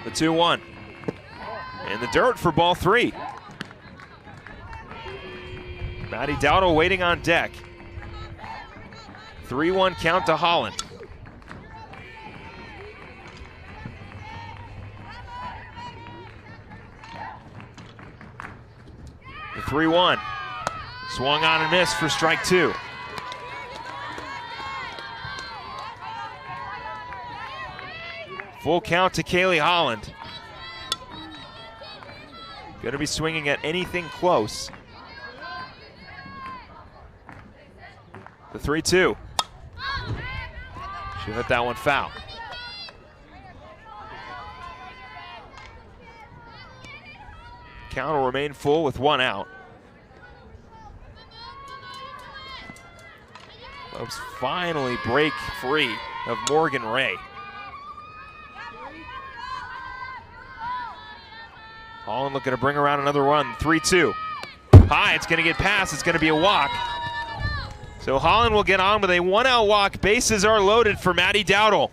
A: The 2-1. In the dirt for ball 3. Maddie Dowdle waiting on deck. 3-1 count to Holland. The 3-1. Swung on and missed for strike 2. Full count to Kaylee Holland. Gonna be swinging at anything close. The 3-2. She hit that one foul. Count will remain full with 1 out. Lopes finally break free of Morgan Ray. Holland looking to bring around another run. 3-2. High, it's going to get past. It's going to be a walk. So Holland will get on with a 1-out walk. Bases are loaded for Maddie Dowdle.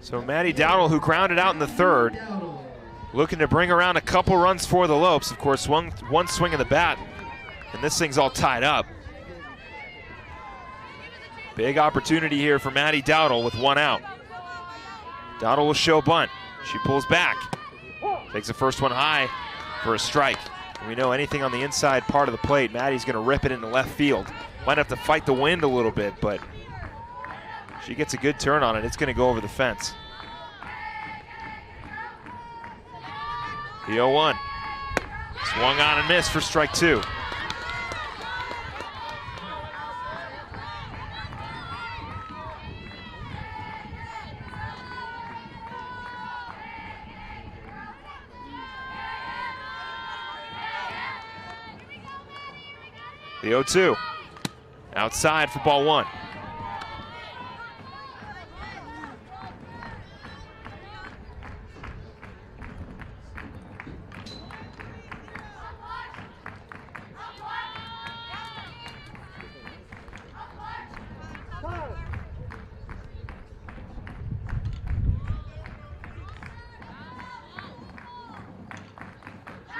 A: So Maddie Dowdle, who grounded out in the 3rd, looking to bring around a couple runs for the Lopes. Of course, one swing of the bat, and this thing's all tied up. Big opportunity here for Maddie Dowdle with 1 out. Dowdle will show bunt. She pulls back. Takes the first one high for a strike. And we know anything on the inside part of the plate, Maddie's going to rip it into left field. Might have to fight the wind a little bit, but she gets a good turn on it. It's going to go over the fence. The 0-1. Swung on and missed for strike 2. The 0-2. Outside for ball 1.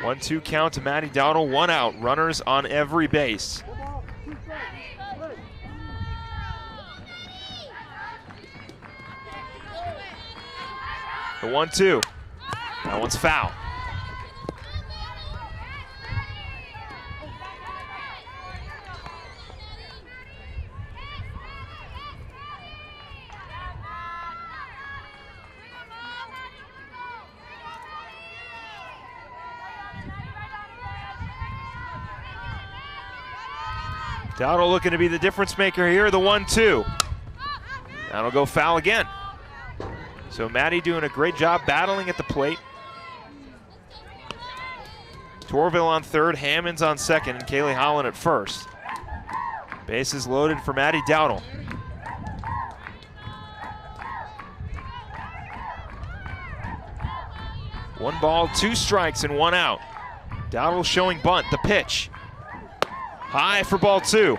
A: One-two count to Maddie Dowdle, 1 out. Runners on every base. The 1-2. That one's foul. Dowdle looking to be the difference maker here, the 1-2. That'll go foul again. So Maddie doing a great job battling at the plate. Torville on 3rd, Hammonds on 2nd, and Kaylee Holland at 1st. Bases loaded for Maddie Dowdle. One ball, 2 strikes, and 1 out. Dowdle showing bunt, the pitch. High for ball 2.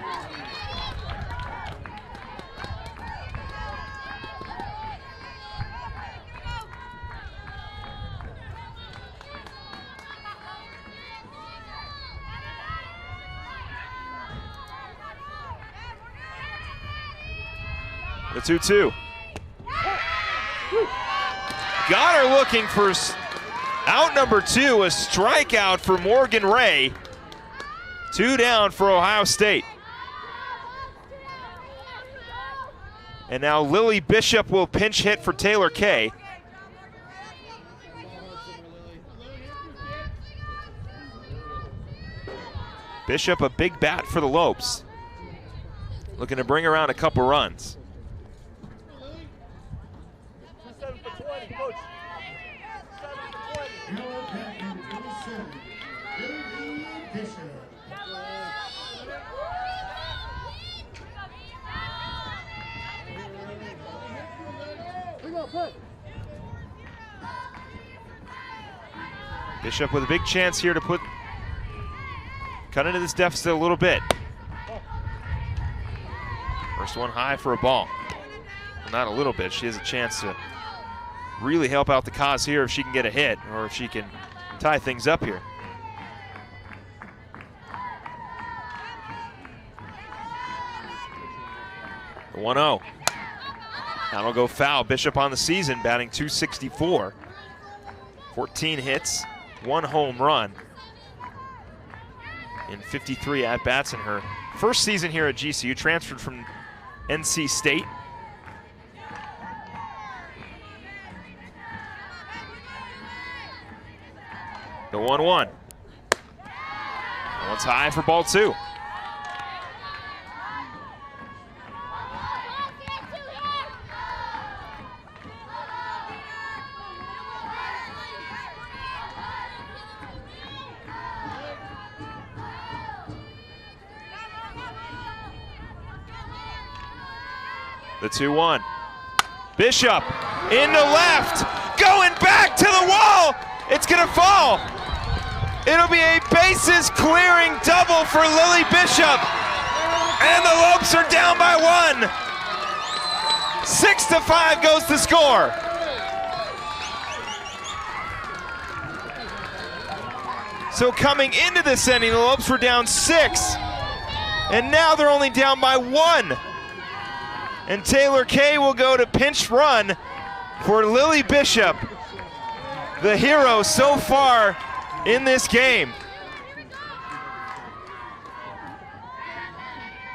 A: The 2-2. Got her looking for out number 2, a strikeout for Morgan Ray. 2 down for Ohio State. And now Lily Bishop will pinch hit for Taylor Kay. Bishop, a big bat for the Lopes. Looking to bring around a couple runs.
I: 7 for 20, coach. 7 for 20.
H: Yellow card number 27, Lily Bishop.
A: Bishop with a big chance here to cut into this deficit a little bit. First one high for a ball. Well, not a little bit. She has a chance to really help out the cause here if she can get a hit or if she can tie things up here. The 1-0. That'll go foul. Bishop on the season batting .264. 14 hits, 1 home run, and 53 at-bats in her first season here at GCU, transferred from NC State. The 1-1. That one's high for ball 2. The 2-1. Bishop into left, going back to the wall. It's gonna fall. It'll be a bases clearing double for Lily Bishop. And the Lopes are down by 1. 6-5 goes the score. So coming into this inning, the Lopes were down 6. And now they're only down by 1. And Taylor Kay will go to pinch run for Lily Bishop, the hero so far in this game.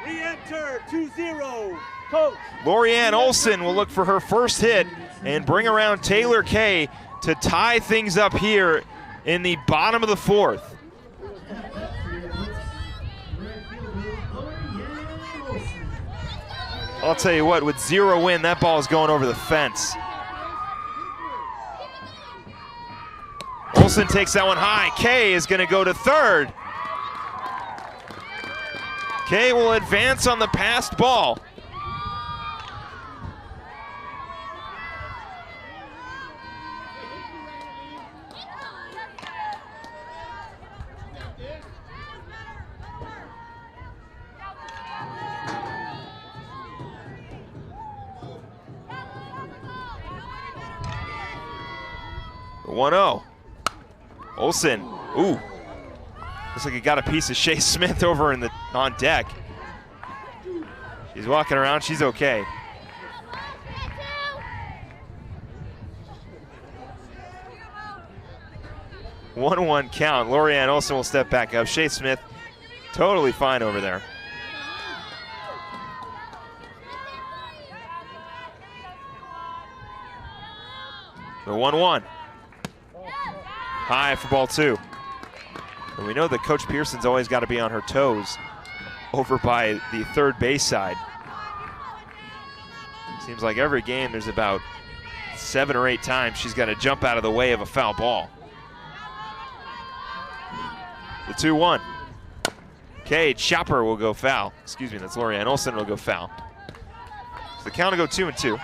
I: Re-enter 2-0, coach.
A: Lorianne Olson will look for her first hit and bring around Taylor Kay to tie things up here in the bottom of the 4th. I'll tell you what, with 0 in, that ball is going over the fence. Olson takes that one high. Kay is going to go to third. Kay will advance on the passed ball. The 1-0. Olson, ooh. Looks like he got a piece of Shea Smith over on deck. She's walking around, she's okay. One count. Lorianne Olson will step back up. Shea Smith totally fine over there. The 1-1. High for ball 2. And we know that Coach Pearson's always got to be on her toes over by the third base side. Seems like every game there's about 7 or 8 times she's got to jump out of the way of a foul ball. The 2-1. Kay Chopper will go foul. Excuse me, that's Lorianne Olson will go foul. So the count will go 2-2.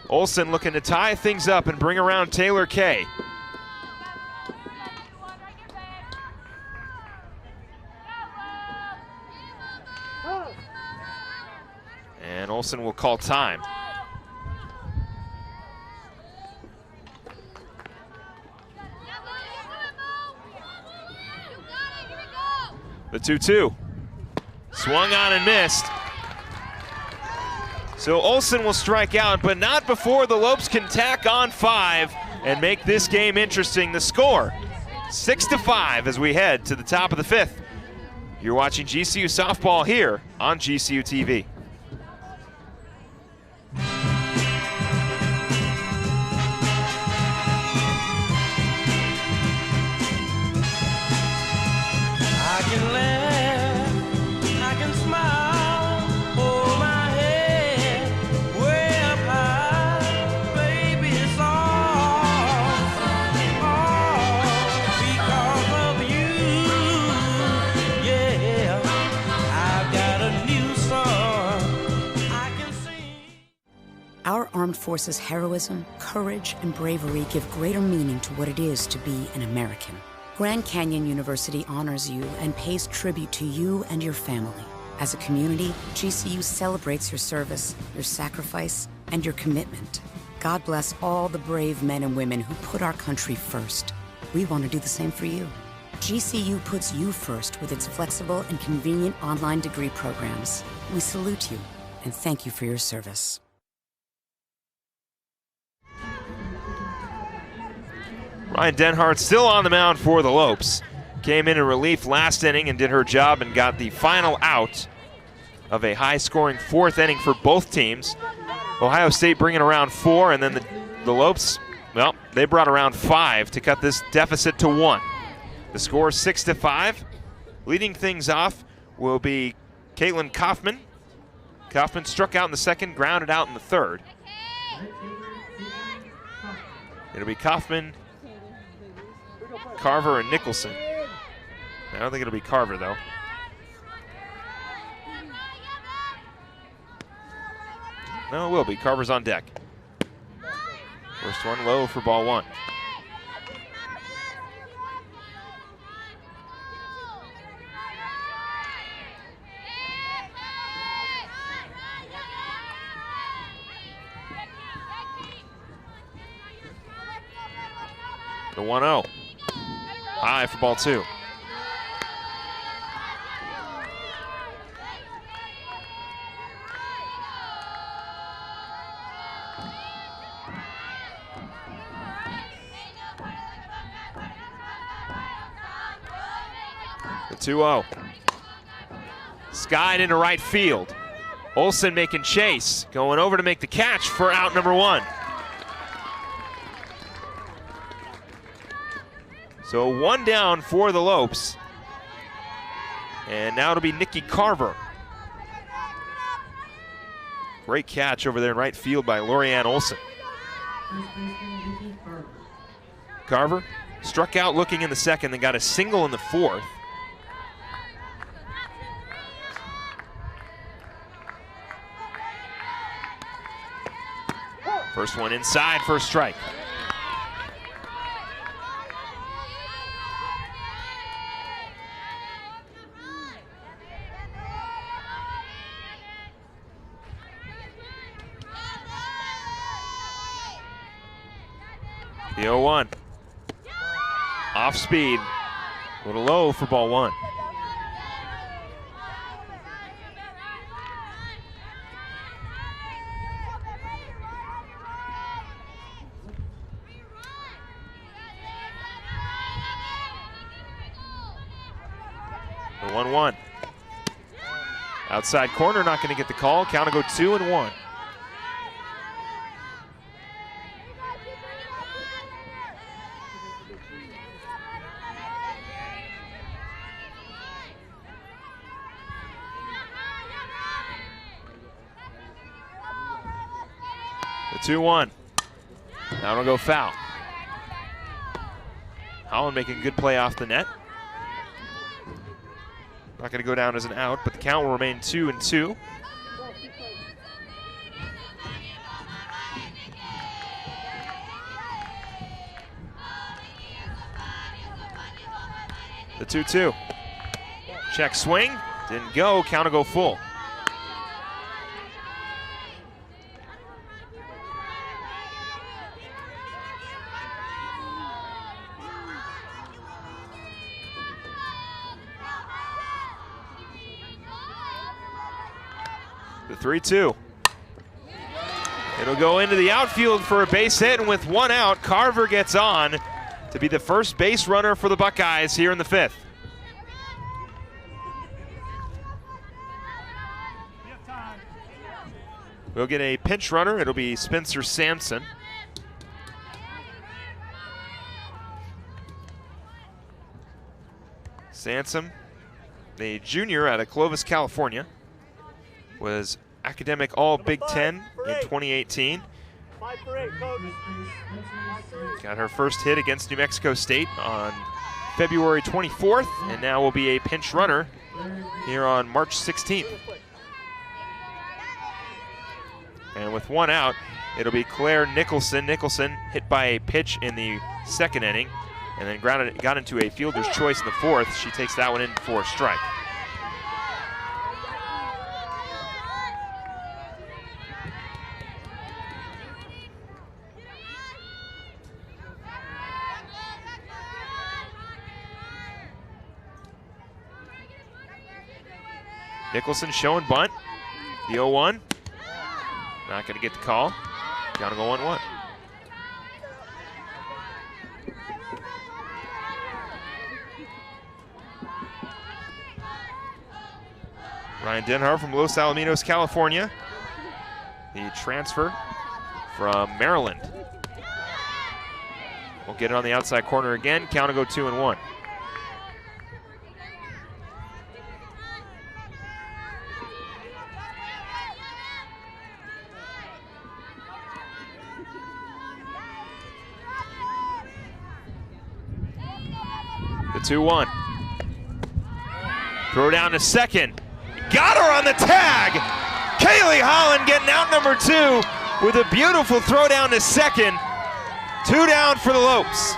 A: Olson looking to tie things up and bring around Taylor Kay. And Olson will call time. The 2-2. Swung on and missed. So Olson will strike out, but not before the Lopes can tack on 5 and make this game interesting. The score, 6-5 as we head to the top of the 5th. You're watching GCU softball here on GCU TV.
J: I can laugh, I can smile, hold my head way up high, baby, it's all because of you, yeah, I've got a new song I can sing.
K: Our armed forces' heroism, courage, and bravery give greater meaning to what it is to be an American. Grand Canyon University honors you and pays tribute to you and your family. As a community, GCU celebrates your service, your sacrifice, and your commitment. God bless all the brave men and women who put our country first. We want to do the same for you. GCU puts you first with its flexible and convenient online degree programs. We salute you and thank you for your service.
A: Ryan Denhart still on the mound for the Lopes. Came in relief last inning and did her job and got the final out of a high-scoring 4th inning for both teams. Ohio State bringing around 4, and then the Lopes, well, they brought around 5 to cut this deficit to 1. The score 6-5. Leading things off will be Caitlin Kaufman. Kaufman struck out in the 2nd, grounded out in the 3rd. It'll be Kaufman, Carver, and Nicholson. I don't think it'll be Carver, though. No, it will be. Carver's on deck. First one low for ball 1. The 1-0. High for ball 2. The 2-0. Skied into right field. Olsen making chase, going over to make the catch for out number 1. So 1 down for the Lopes. And now it'll be Nikki Carver. Great catch over there in right field by Lorianne Olsen. Carver struck out looking in the 2nd, then got a single in the 4th. First one inside for a strike. The 0-1. Off speed. A little low for ball 1. The 1-1. Outside corner, not going to get the call. Count will go 2-1. The 2-1. Now it'll go foul. Holland making a good play off the net. Not going to go down as an out, but the count will remain 2-2. The 2-2. Check swing. Didn't go. Count will go full. The 3-2. It'll go into the outfield for a base hit, and with 1 out, Carver gets on to be the first base runner for the Buckeyes here in the 5th. We'll get a pinch runner. It'll be Spencer Sampson. Sansom, the junior out of Clovis, California, was academic all Big Ten in 2018. Got her first hit against New Mexico State on February 24th, and now will be a pinch runner here on March 16th. And with one out, it'll be Claire Nicholson. Nicholson hit by a pitch in the 2nd inning, and then got into a fielder's choice in the 4th. She takes that one in for a strike. Nicholson showing bunt. The 0-1. Not going to get the call. Got to go 1-1. Ryan Denhart from Los Alamitos, California. The transfer from Maryland. We'll get it on the outside corner again. Count will go 2-1. The 2-1. Throw down to second. Got her on the tag. Kaylee Holland getting out number 2 with a beautiful throw down to second. 2 down for the Lopes.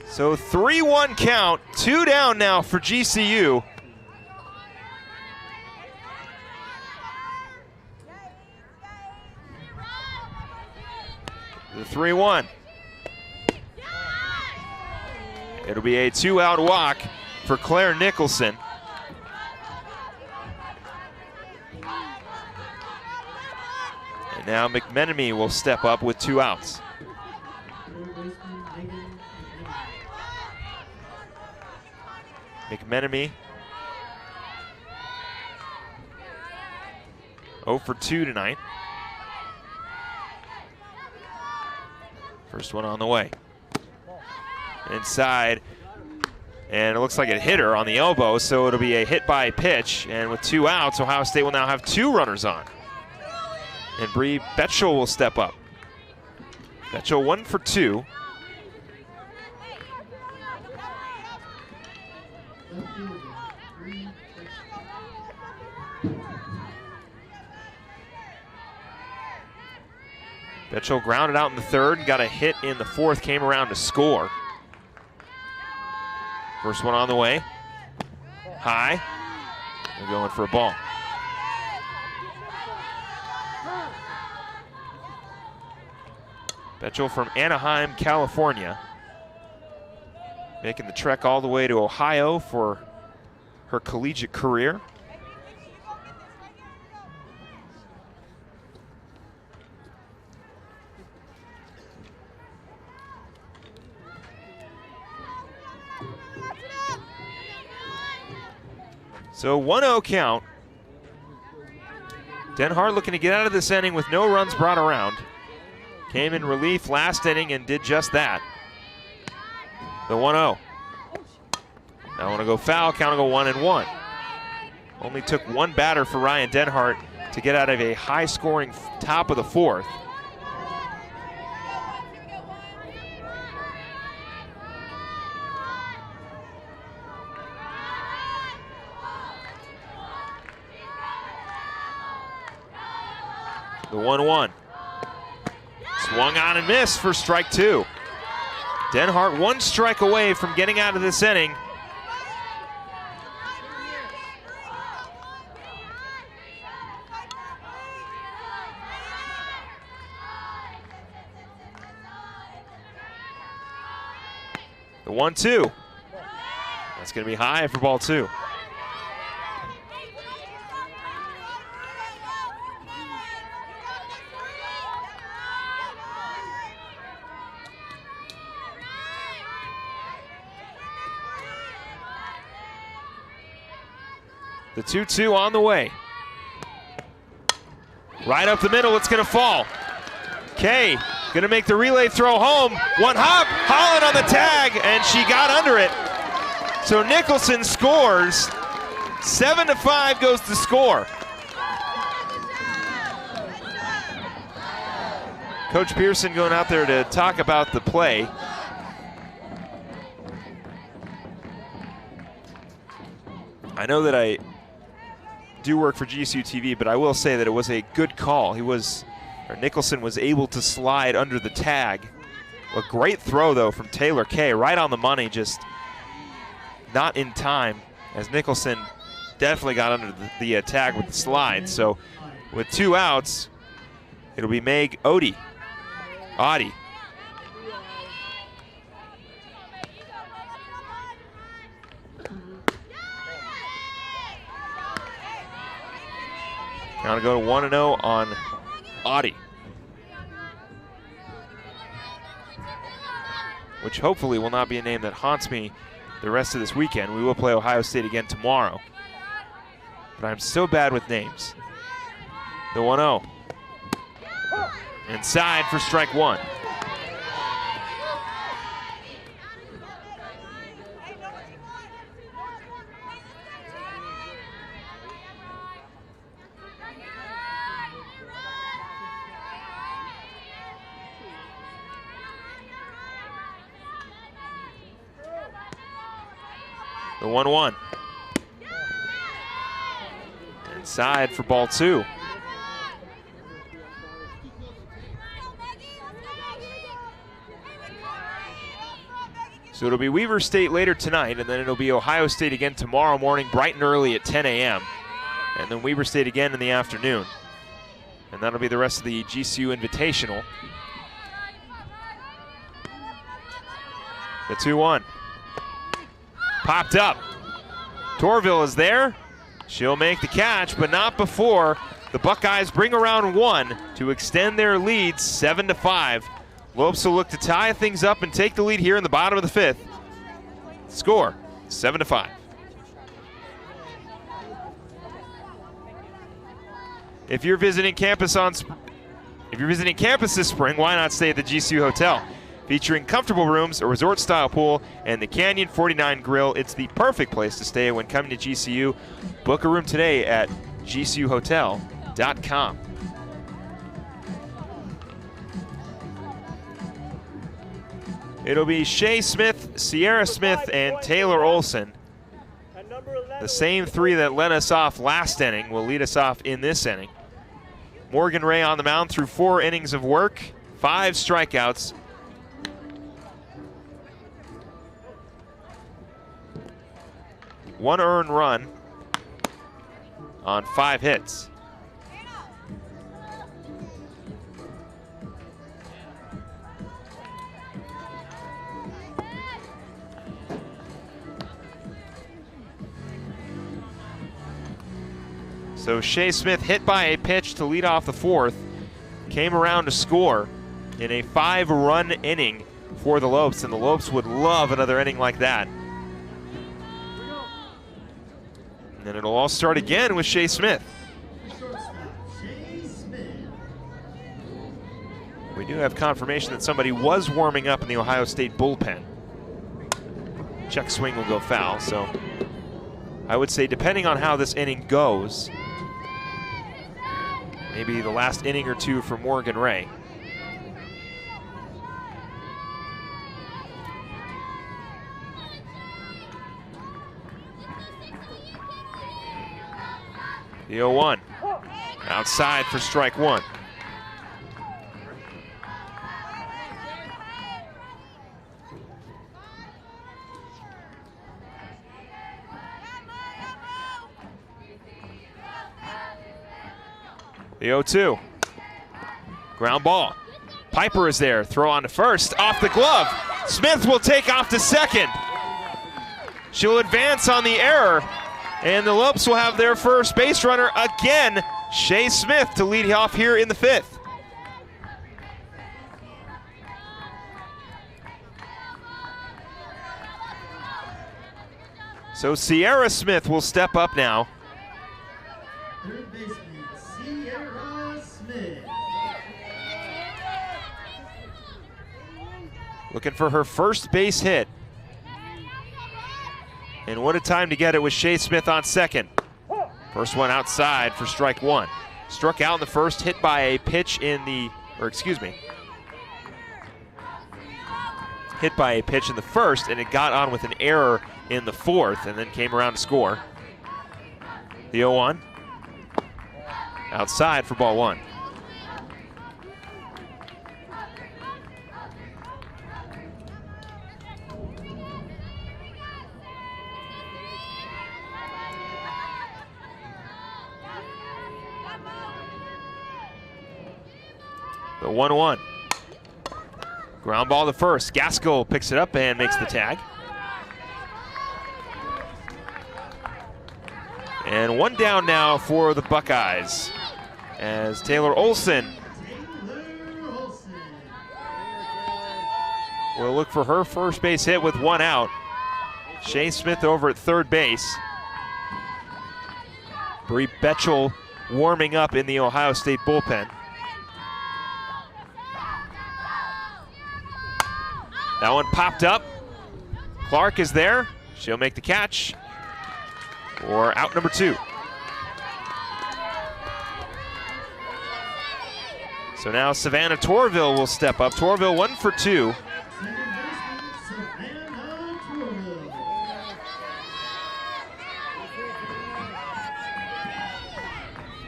A: So 3-1 count, 2 down now for GCU. The 3-1. It'll be a 2-out walk for Claire Nicholson. And now McMenemy will step up with 2 outs. McMenemy 0 for 2 tonight. First one on the way. Inside, and it looks like it hit her on the elbow, so it'll be a hit by pitch. And with 2 outs, Ohio State will now have 2 runners on. And Bree Betchel will step up. Betchel 1 for 2. Betchel grounded out in the 3rd, got a hit in the 4th, came around to score. First one on the way. High. They're going for a ball. Betchel from Anaheim, California. Making the trek all the way to Ohio for her collegiate career. So 1-0 count. Denhart looking to get out of this inning with no runs brought around. Came in relief last inning and did just that. The 1-0. Now want to go foul, count will go 1-1. Only took 1 batter for Ryan Denhart to get out of a high-scoring top of the 4th. The 1-1. Swung on and missed for strike 2. Denhart 1 strike away from getting out of this inning. The 1-2. That's going to be high for ball 2. The 2-2 on the way. Right up the middle, it's gonna fall. Kay gonna make the relay throw home. One hop, Holland on the tag, and she got under it. So Nicholson scores. 7-5 goes the score. Coach Pearson going out there to talk about the play. I know that I do work for GCU TV, but I will say that it was a good call. Nicholson was able to slide under the tag. A great throw, though, from Taylor Kay, right on the money, just not in time, as Nicholson definitely got under the tag with the slide. So with 2 outs, it'll be Meg Audi. Gonna go to 1-0 on Audi, which hopefully will not be a name that haunts me the rest of this weekend. We will play Ohio State again tomorrow, but I'm so bad with names. The 1-0. Inside for strike 1. The 1-1. Inside for ball 2. So it'll be Weber State later tonight, and then it'll be Ohio State again tomorrow morning, bright and early at 10 a.m. And then Weber State again in the afternoon. And that'll be the rest of the GCU Invitational. The 2-1. Popped up. Torville is there. She'll make the catch, but not before the Buckeyes bring around 1 to extend their lead 7-5. Lopes will look to tie things up and take the lead here in the bottom of the 5th. Score 7-5. If you're visiting campus this spring, why not stay at the GCU Hotel? Featuring comfortable rooms, a resort-style pool, and the Canyon 49 Grill, it's the perfect place to stay when coming to GCU. Book a room today at gcuhotel.com. It'll be Shea Smith, Sierra Smith, and Taylor Olson. The same 3 that led us off last inning will lead us off in this inning. Morgan Ray on the mound through 4 innings of work, 5 strikeouts. One earned run on 5 hits. So Shea Smith hit by a pitch to lead off the 4th, came around to score in a 5-run inning for the Lopes, and the Lopes would love another inning like that. And then it'll all start again with Shea Smith. We do have confirmation that somebody was warming up in the Ohio State bullpen. Check swing will go foul, so I would say depending on how this inning goes, maybe the last inning or 2 for Morgan Ray. The 0-1. Outside for strike 1. The 0-2. Ground ball. Piper is there. Throw on to first. Off the glove. Smith will take off to second. She'll advance on the error. And the Lopes will have their first base runner again. Shea Smith to lead off here in the 5th. So Sierra Smith will step up now looking for her first base hit. And what a time to get it with Shea Smith on second. First one outside for strike one. Struck out in the first, hit by a pitch in the, hit by a pitch in the first, and it got on with an error in the fourth, and then came around to score. The 0-1. Outside for ball one. The 1-1. Ground ball to first. Gaskell picks it up and makes the tag. And one down now for the Buckeyes as Taylor Olson will look for her first base hit with one out. Shea Smith over at third base. Bree Betchel warming up in the Ohio State bullpen. That one popped up. Clark is there. She'll make the catch for out number two. So now Savannah Torville will step up. Torville 1 for 2.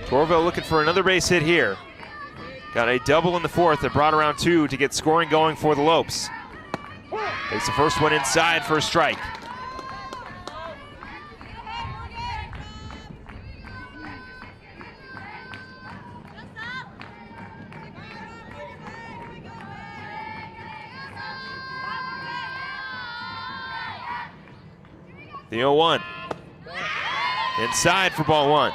A: Torville looking for another base hit here. Got a double in the fourth that brought around 2 to get scoring going for the Lopes. Takes the first one inside for a strike. The 0-1. Inside for ball one.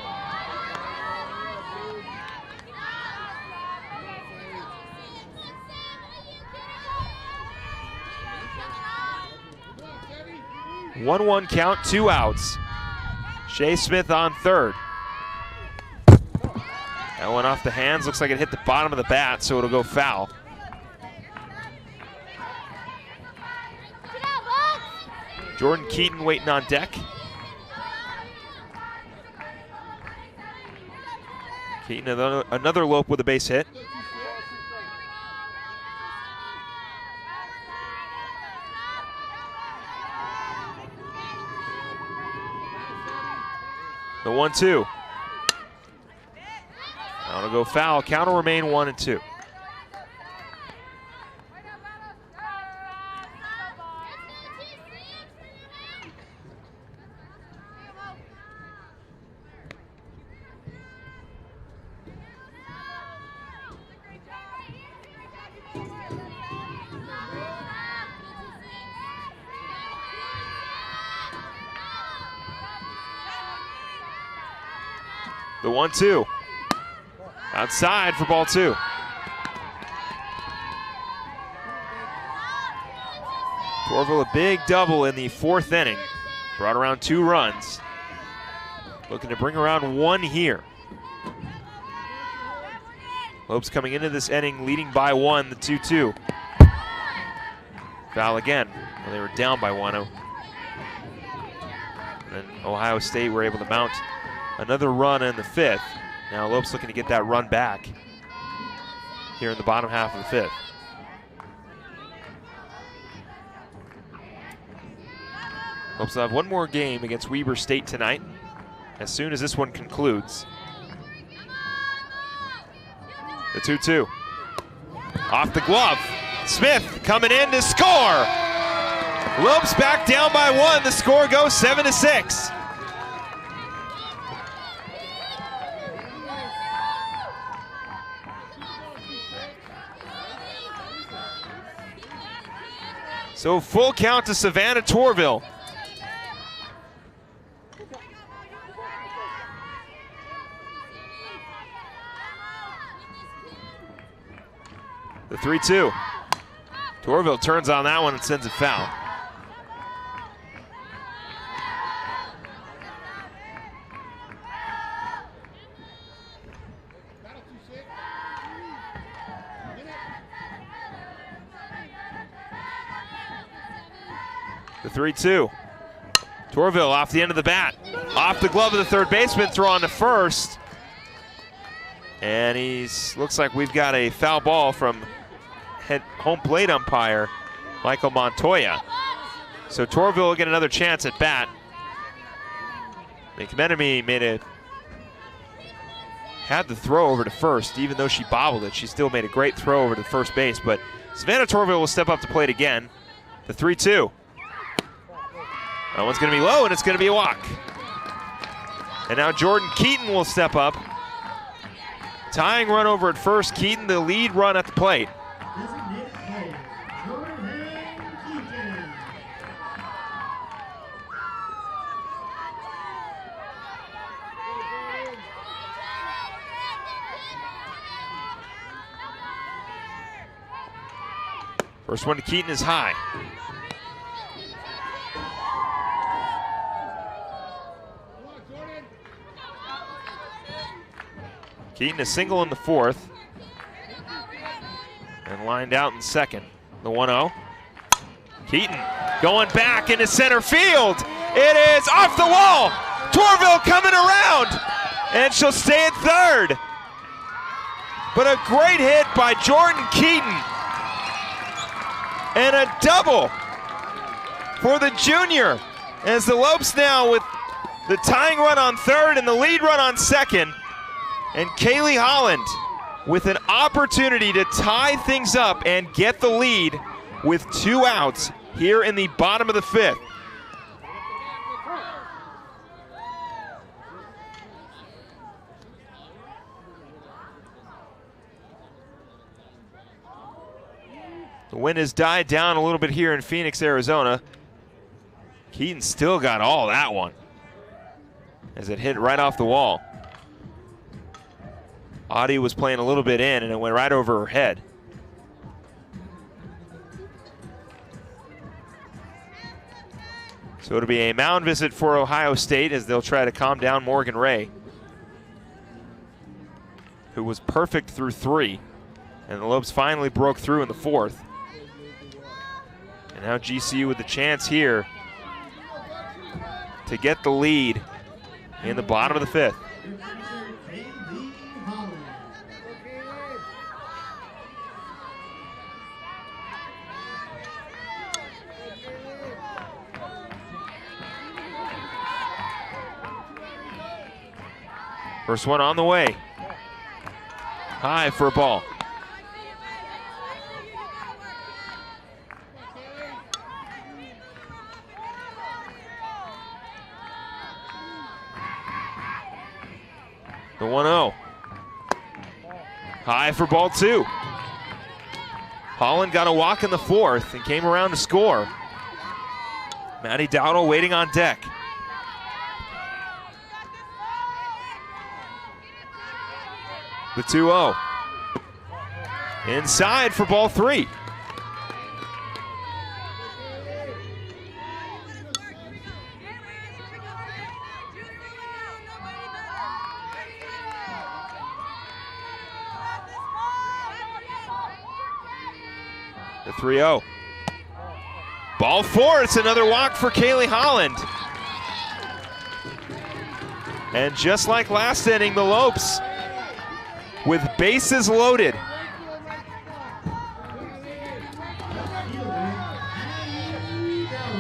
A: One count, 2 outs. Shea Smith on third. That one off the hands. Looks like it hit the bottom of the bat, so it'll go foul. Jordan Keaton waiting on deck. Keaton another Lope with a base hit. The 1-2. Now it'll go foul. Count will remain 1-2. The 1-2. Outside for ball two. Torville a big double in the fourth inning. Brought around 2 runs. Looking to bring around 1 here. Lopes coming into this inning leading by 1, the 2-2. Foul again when they were down by 1. And then Ohio State were able to mount another run in the 5th. Now Lopes looking to get that run back here in the bottom half of the 5th. Lopes will have 1 more game against Weber State tonight as soon as this one concludes. The 2-2. Off the glove. Smith coming in to score. Lopes back down by 1. The score goes 7-6. So full count to Savannah Torville. The 3-2. Torville turns on that one and sends it foul. The 3-2. Torville off the end of the bat. Off the glove of the third baseman, throw on to first. And looks like we've got a foul ball from home plate umpire Michael Montoya. So Torville will get another chance at bat. McMenemy had the throw over to first. Even though she bobbled it, she still made a great throw over to first base. But Savannah Torville will step up to plate again. The 3-2. That one's going to be low, and it's going to be a walk. And now Jordan Keaton will step up. Tying run over at first. Keaton, the lead run at the plate.
H: Designated player, Jordan Keaton.
A: First one to Keaton is high. Keaton a single in the fourth. And lined out in second. The 1-0. Keaton going back into center field. It is off the wall. Torville coming around. And she'll stay at third. But a great hit by Jordan Keaton. And a double for the junior. As the Lopes now with the tying run on third and the lead run on second. And Kaylee Holland with an opportunity to tie things up and get the lead with 2 outs here in the bottom of the 5th. The wind has died down a little bit here in Phoenix, Arizona. Keaton still got all that one as it hit right off the wall. Audie was playing a little bit in, and it went right over her head. So it'll be a mound visit for Ohio State as they'll try to calm down Morgan Ray, who was perfect through 3. And the Lopes finally broke through in the 4th. And now GCU with the chance here to get the lead in the bottom of the 5th. First one on the way. High for a ball. The 1-0. High for ball 2. Holland got a walk in the 4th and came around to score. Maddie Dowdle waiting on deck. The 2-0. Inside for ball 3. The 3-0. Ball 4, it's another walk for Kaylee Holland. And just like last inning, the Lopes with bases loaded.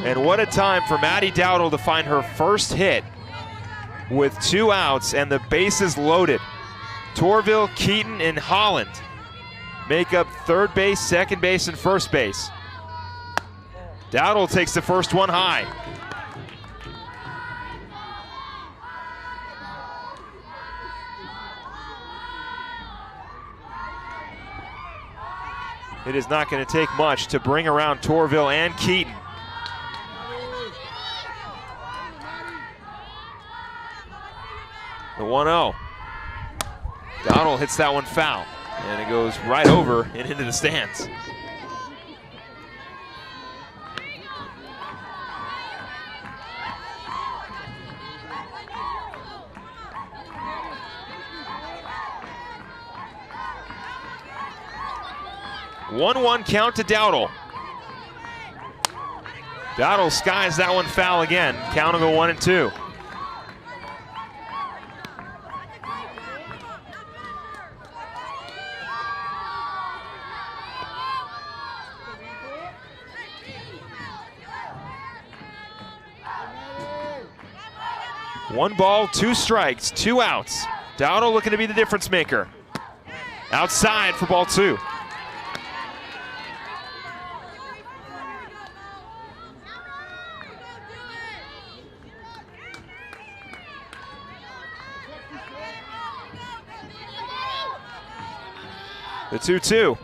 A: And what a time for Maddie Dowdle to find her first hit with 2 outs and the bases loaded. Torville, Keaton, and Holland make up third base, second base, and first base. Dowdle takes the first one high. It is not going to take much to bring around Torville and Keaton. The 1-0. Dowdle hits that one foul, and it goes right over and into the stands. One-one count to Dowdle. Dowdle skies that one foul again. Count will go 1 and 2. One ball, 2 strikes, 2 outs. Dowdle looking to be the difference maker. Outside for ball 2. The 2-2.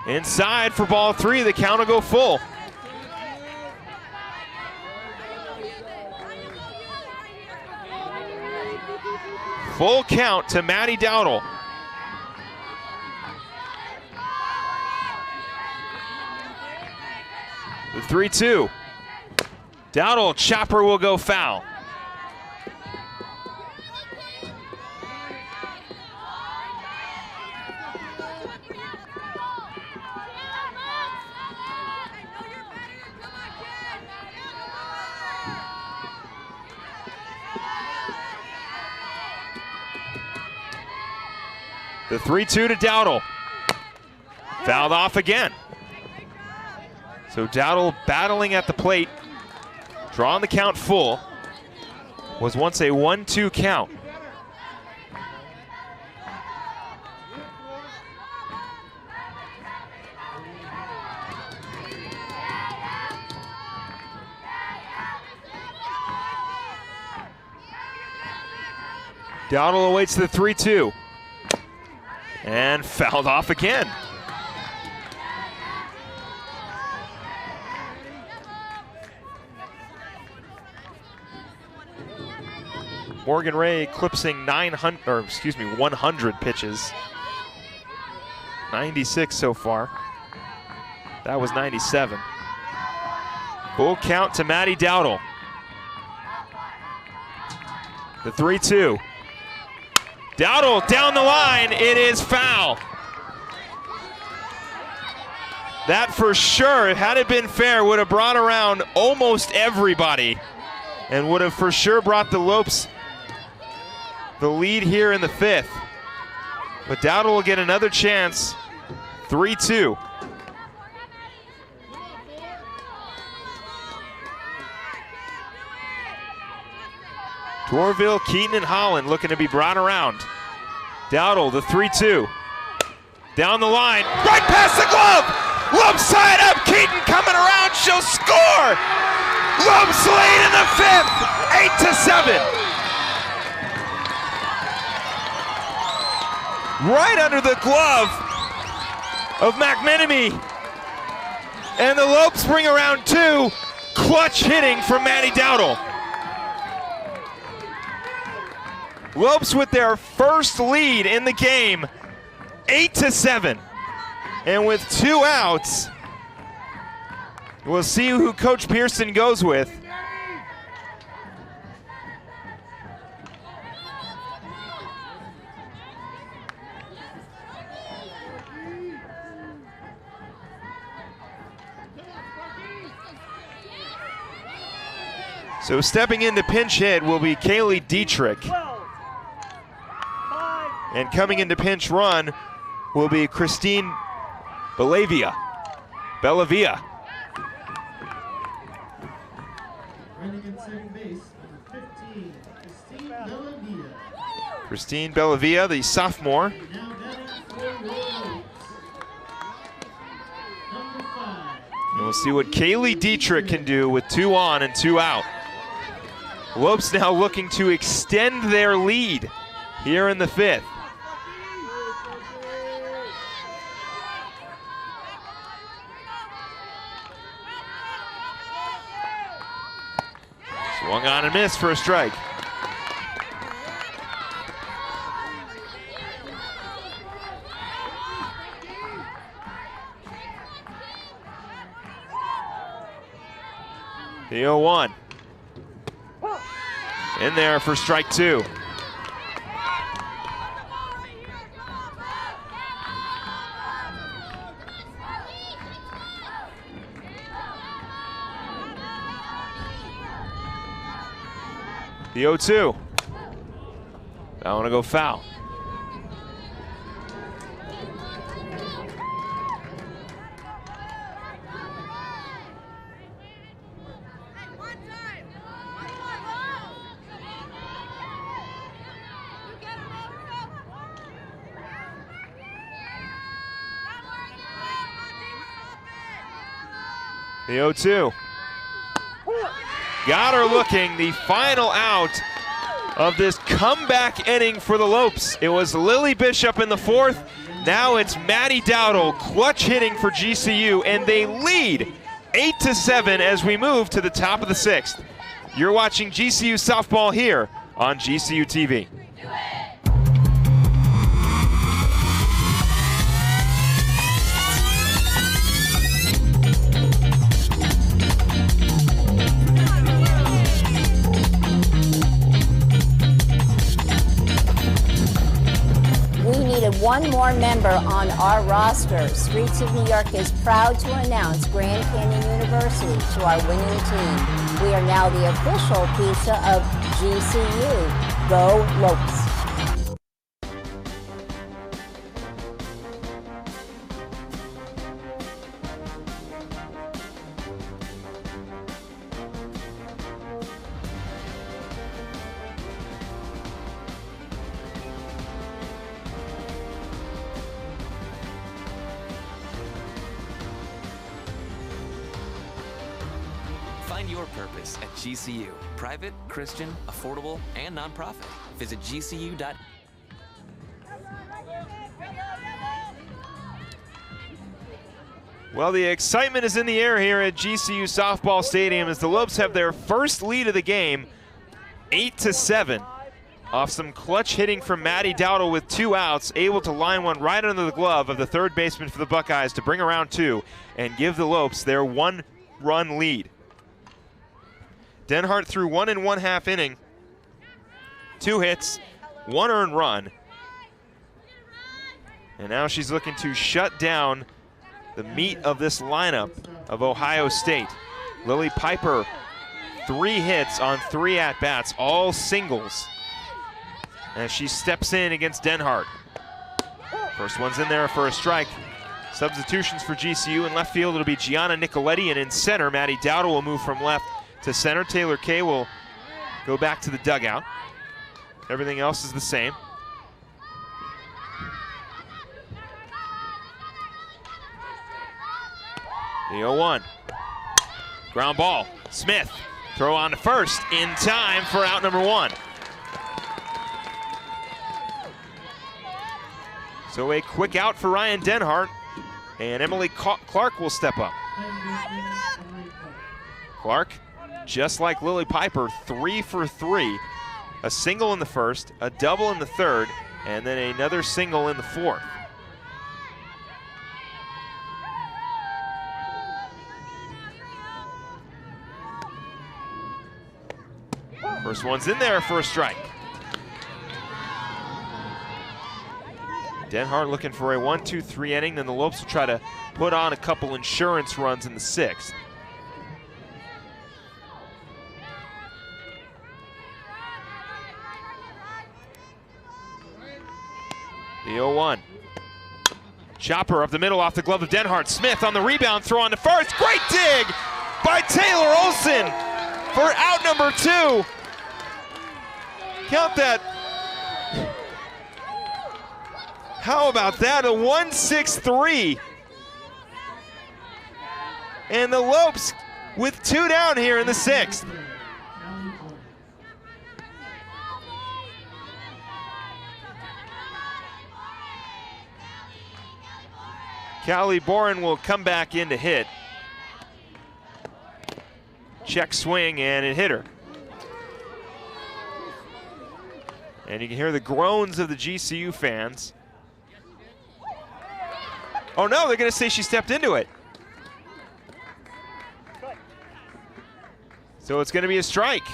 A: Inside for ball 3, the count will go full. Full count to Matty Dowdle. The 3-2. Dowdle, chopper will go foul. The 3-2 to Dowdle. Fouled off again. So Dowdle battling at the plate, drawing the count full. Was once a 1-2 count. Dowdle awaits the 3-2. And fouled off again. Morgan Ray eclipsing 100 pitches. 96 so far. That was 97. Full count to Matty Dowdle. The 3-2. Dowdle down the line, it is foul. That for sure, had it been fair, would have brought around almost everybody and would have for sure brought the Lopes the lead here in the 5th. But Dowdle will get another chance, 3-2. Dorville, Keaton, and Holland looking to be brought around. Dowdle, the 3-2. Down the line, right past the glove! Lopes side up, Keaton coming around, she'll score! Lopes lead in the 5th, 8-7. Right under the glove of McMenemy. And the Lopes bring around 2. Clutch hitting from Matty Dowdle. Lopes with their first lead in the game, 8-7. And with 2 outs, we'll see who Coach Pearson goes with. So stepping into pinch hit will be Kaylee Dietrich. And coming into pinch run will be Christine Bellavia.
H: Running in second base, number 15, Christine Bellavia.
A: Christine Bellavia, the sophomore.
H: Now batting for Lopes, number 5.
A: And we'll see what Kaylee Dietrich can do with 2 on and 2 out. Lopes now looking to extend their lead here in the 5th. Swung on and missed for a strike. The 0-1. In there for strike 2. The 0-2. I want to go foul. The 0-2. Got her looking. The final out of this comeback inning for the Lopes. It was Lily Bishop in the fourth. Now it's Maddie Dowdle clutch hitting for GCU, and they lead 8-7 as we move to the top of the sixth. You're watching GCU softball here on GCU TV.
L: One more member on our roster. Streets of New York is proud to announce Grand Canyon University to our winning team. We are now the official pizza of GCU. Go Lopes.
G: Find your purpose at GCU. Private, Christian, affordable, and nonprofit. Visit GCU.edu.
A: Well, the excitement is in the air here at GCU Softball Stadium as the Lopes have their first lead of the game, 8-7, off some clutch hitting from Maddie Dowdle with 2 outs, able to line one right under the glove of the third baseman for the Buckeyes to bring around 2 and give the Lopes their 1-run lead. Denhart threw 1 1/2 inning, 2 hits, 1 earned run. And now she's looking to shut down the meat of this lineup of Ohio State. Lily Piper, 3 hits on 3 at-bats, all singles, as she steps in against Denhart. First one's in there for a strike. Substitutions for GCU. In left field, it'll be Gianna Nicoletti, and in center, Maddie Dowdle will move from left to center. Taylor Kay will go back to the dugout. Everything else is the same. The 0-1. Ground ball. Smith. Throw on to first in time for out number 1. So a quick out for Ryan Denhart, and Emily Clark will step up. Clark, just like Lily Piper, 3 for 3. A single in the first, a double in the third, and then another single in the fourth. First one's in there for a strike. Denhart looking for a 1-2-3 inning, then the Lopes will try to put on a couple insurance runs in the 6th. The 0-1. Chopper up the middle off the glove of Denhart. Smith on the rebound, throw on to first. Great dig by Taylor Olson for out number 2. Count that. How about that? A 1-6-3. And the Lopes with 2 down here in the 6th. Callie Boren will come back in to hit. Check swing, and it hit her. And you can hear the groans of the GCU fans. Oh no, they're gonna say she stepped into it. So it's gonna be a strike.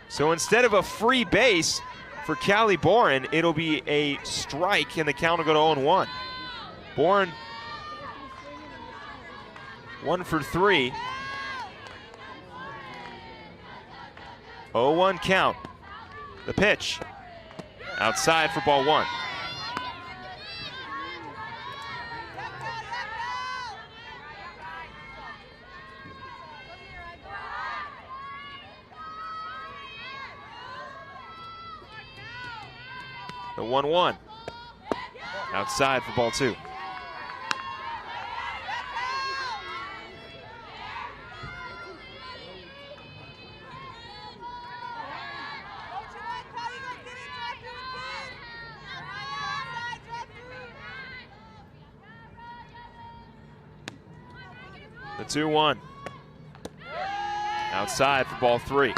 A: So instead of a free base for Callie Boren, it'll be a strike, and the count will go to 0-1. Boren, 1 for 3. 0-1 count. The pitch. Outside for ball 1. The 1-1. Outside for ball 2. The 2-1. Outside for ball 3.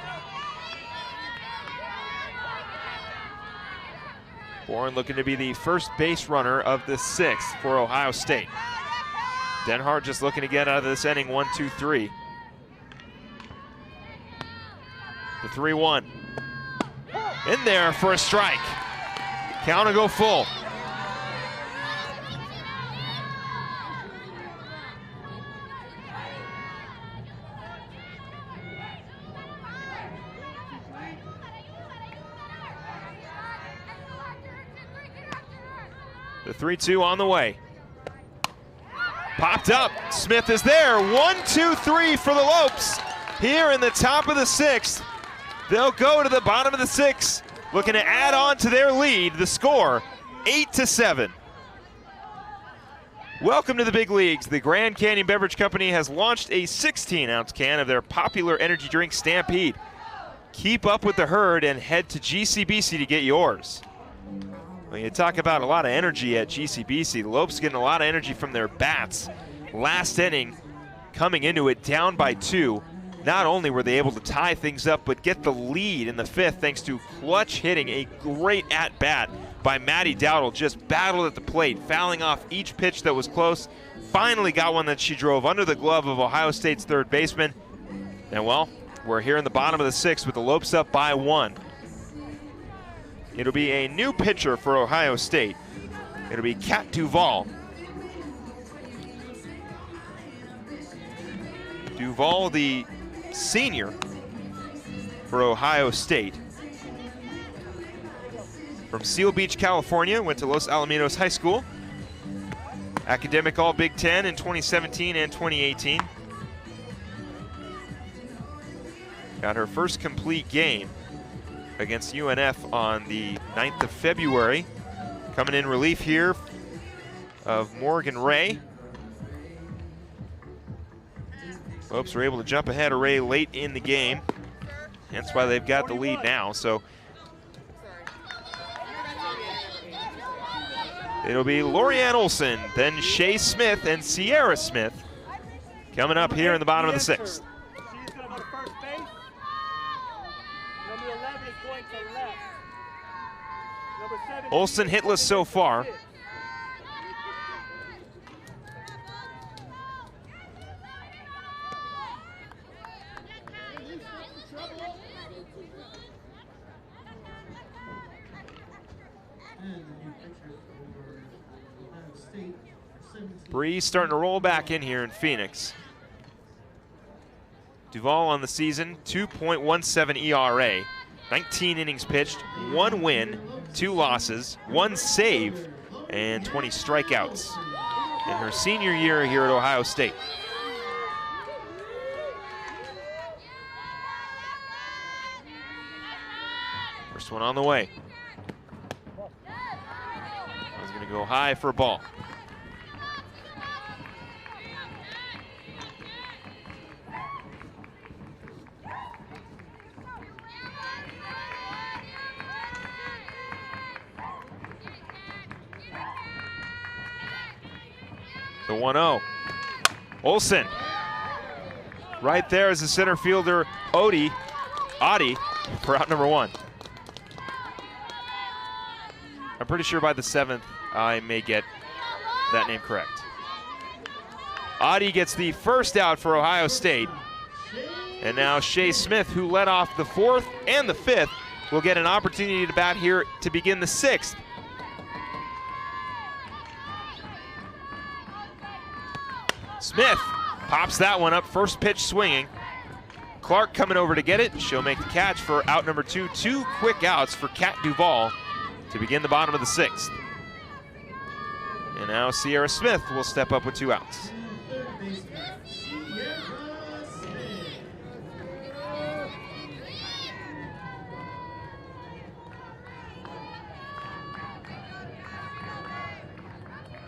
A: Bourne looking to be the first base runner of the 6th for Ohio State. Denhart just looking to get out of this inning 1-2-3. The 3-1. In there for a strike. Count to go full. The 3-2 on the way. Popped up. Smith is there. 1-2-3 for the Lopes. Here in the top of the 6th. They'll go to the bottom of the 6th, looking to add on to their lead. The score, 8-7. Welcome to the big leagues. The Grand Canyon Beverage Company has launched a 16-ounce can of their popular energy drink Stampede. Keep up with the herd and head to GCBC to get yours. When you talk about a lot of energy at GCBC, the Lopes getting a lot of energy from their bats. Last inning, coming into it down by 2. Not only were they able to tie things up, but get the lead in the 5th thanks to clutch hitting. A great at-bat by Maddie Dowdle. Just battled at the plate, fouling off each pitch that was close. Finally got one that she drove under the glove of Ohio State's 3rd baseman. And well, we're here in the bottom of the 6th with the Lopes up by 1. It'll be a new pitcher for Ohio State. It'll be Kat Duvall. Duvall, the senior for Ohio State. From Seal Beach, California, went to Los Alamitos High School. Academic All-Big Ten in 2017 and 2018. Got her first complete game against UNF on the 9th of February. Coming in relief here of Morgan Ray. Lopes were able to jump ahead of Ray late in the game. That's why they've got the lead now. So it'll be Lorianne Olson, then Shay Smith and Sierra Smith coming up here in the bottom of the 6th. Olson hitless so far. Breeze starting to roll back in here in Phoenix. Duvall on the season, 2.17 ERA, 19 innings pitched, 1 win, 2 losses, 1 save, and 20 strikeouts in her senior year here at Ohio State. First one on the way. I was going to go high for a ball. The 1-0. Olson. Right there is the center fielder, Adi, for out number 1. I'm pretty sure by the 7th I may get that name correct. Adi gets the first out for Ohio State. And now Shay Smith, who led off the 4th and the 5th, will get an opportunity to bat here to begin the 6th. Smith pops that one up, first pitch swinging. Clark coming over to get it. She'll make the catch for out number 2. 2 quick outs for Kat Duvall to begin the bottom of the 6th. And now Sierra Smith will step up with 2 outs.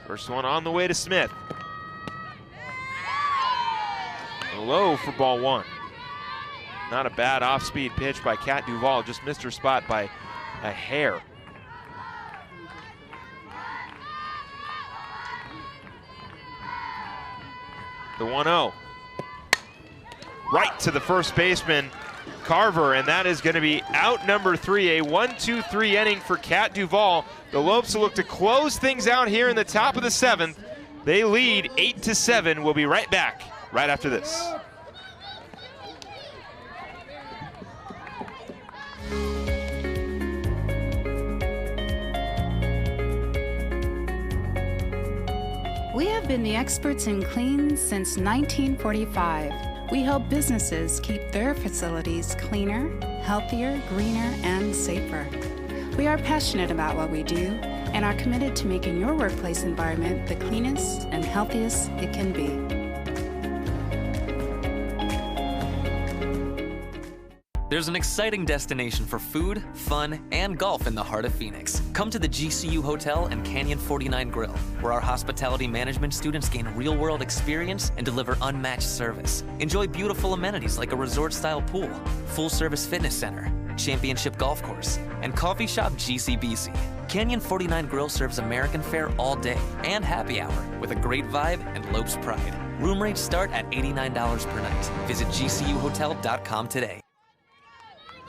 A: First one on the way to Smith. Low for ball 1. Not a bad off-speed pitch by Kat Duvall, just missed her spot by a hair. The 1-0. Right to the first baseman, Carver, and that is going to be out number 3. A 1-2-3 inning for Kat Duvall. The Lopes will look to close things out here in the top of the 7th. They lead 8-7. We'll be right back right after this.
M: We have been the experts in clean since 1945. We help businesses keep their facilities cleaner, healthier, greener, and safer. We are passionate about what we do and are committed to making your workplace environment the cleanest and healthiest it can be.
G: There's an exciting destination for food, fun, and golf in the heart of Phoenix. Come to the GCU Hotel and Canyon 49 Grill, where our hospitality management students gain real-world experience and deliver unmatched service. Enjoy beautiful amenities like a resort-style pool, full-service fitness center, championship golf course, and coffee shop GCBC. Canyon 49 Grill serves American fare all day and happy hour with a great vibe and Lopes pride. Room rates start at $89 per night. Visit GCUHotel.com today.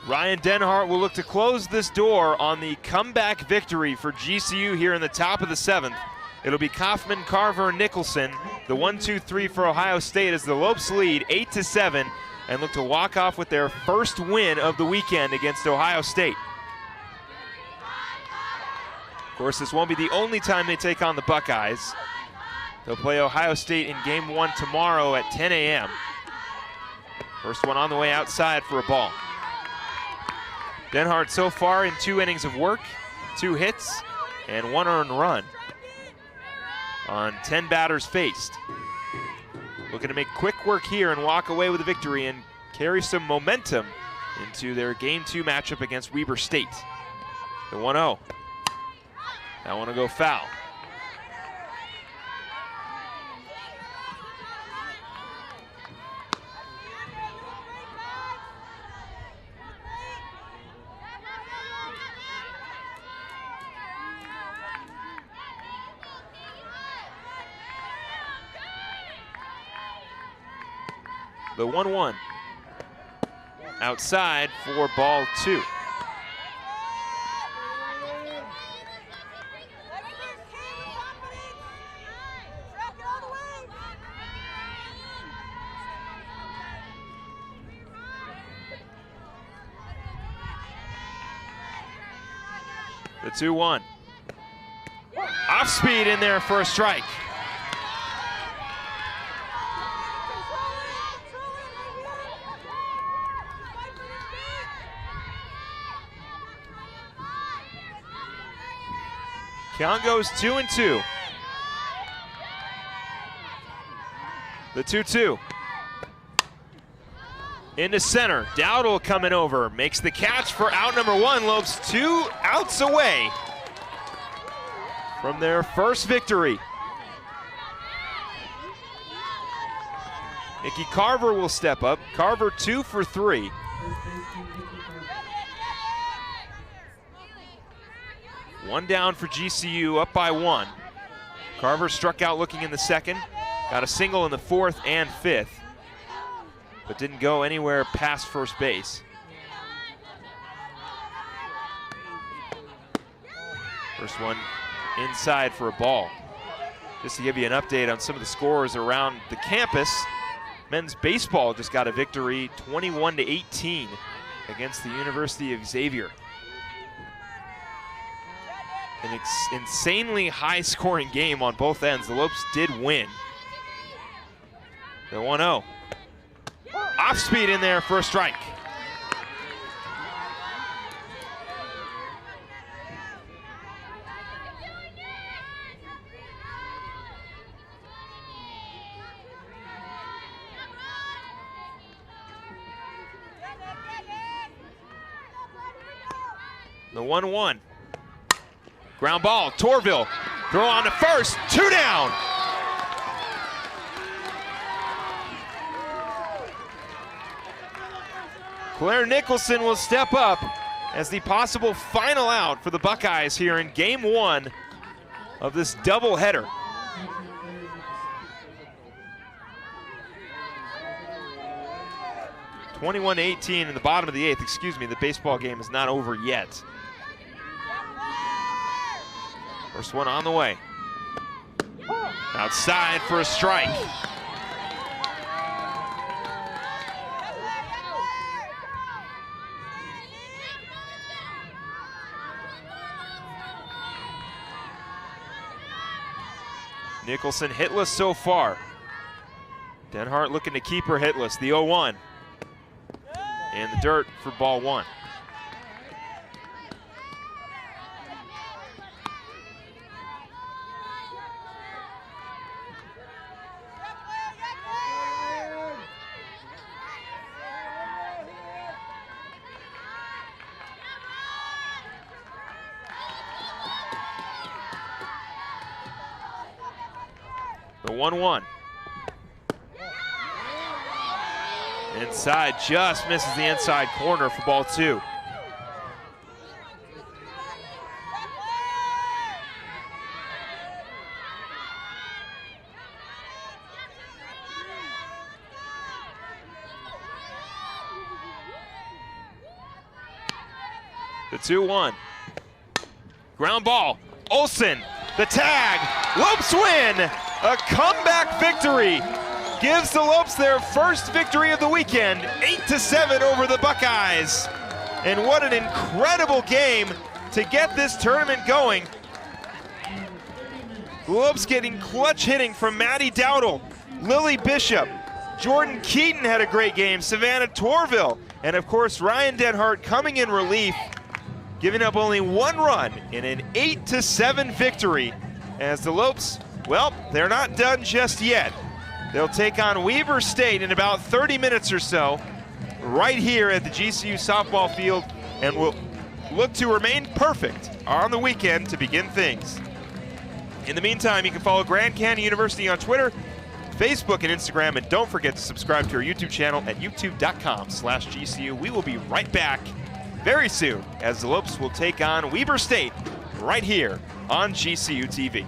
A: Ryan Denhart will look to close this door on the comeback victory for GCU here in the top of the 7th. It'll be Kaufman, Carver, Nicholson. The 1-2-3 for Ohio State as the Lopes lead 8-7 and look to walk off with their first win of the weekend against Ohio State. Of course, this won't be the only time they take on the Buckeyes. They'll play Ohio State in game 1 tomorrow at 10 a.m. First one on the way outside for a ball. Denhart so far in 2 innings of work, 2 hits, and 1 earned run on 10 batters faced. Looking to make quick work here and walk away with a victory and carry some momentum into their Game 2 matchup against Weber State. The 1-0. That one will go foul. The 1-1 outside for ball 2. The 2-1. Off speed in there for a strike. Count goes 2-2. The 2-2. Into center. Dowdle coming over. Makes the catch for out number 1. Lopes 2 outs away from their first victory. Nikki Carver will step up. Carver 2 for 3. One down for GCU, up by 1. Carver struck out looking in the 2nd, got a single in the 4th and 5th, but didn't go anywhere past first base. First one inside for a ball. Just to give you an update on some of the scores around the campus, men's baseball just got a victory 21-18 against the University of Xavier. An insanely high-scoring game on both ends. The Lopes did win. The 1-0. Off speed in there for a strike. The 1-1. Ground ball, Torville. Throw on to first, 2 down. Claire Nicholson will step up as the possible final out for the Buckeyes here in game 1 of this doubleheader. (21-18) in the bottom of the 8th. Excuse me, the baseball game is not over yet. First one on the way. Outside for a strike. Nicholson hitless so far. Denhart looking to keep her hitless. The 0-1. In the dirt for ball 1. The 1-1. Inside, just misses the inside corner for ball 2. The 2-1. Ground ball. Olsen, the tag. Lopes win. A comeback victory gives the Lopes their first victory of the weekend, 8-7 over the Buckeyes. And what an incredible game to get this tournament going. The Lopes getting clutch hitting from Maddie Dowdle, Lily Bishop, Jordan Keaton had a great game, Savannah Torville, and of course Ryan Denhart coming in relief, giving up only 1 run in an 8-7 victory as the Lopes, well, they're not done just yet. They'll take on Weber State in about 30 minutes or so, right here at the GCU softball field, and will look to remain perfect on the weekend to begin things. In the meantime, you can follow Grand Canyon University on Twitter, Facebook, and Instagram, and don't forget to subscribe to our YouTube channel at youtube.com/GCU. We will be right back very soon as the Lopes will take on Weber State right here on GCU TV.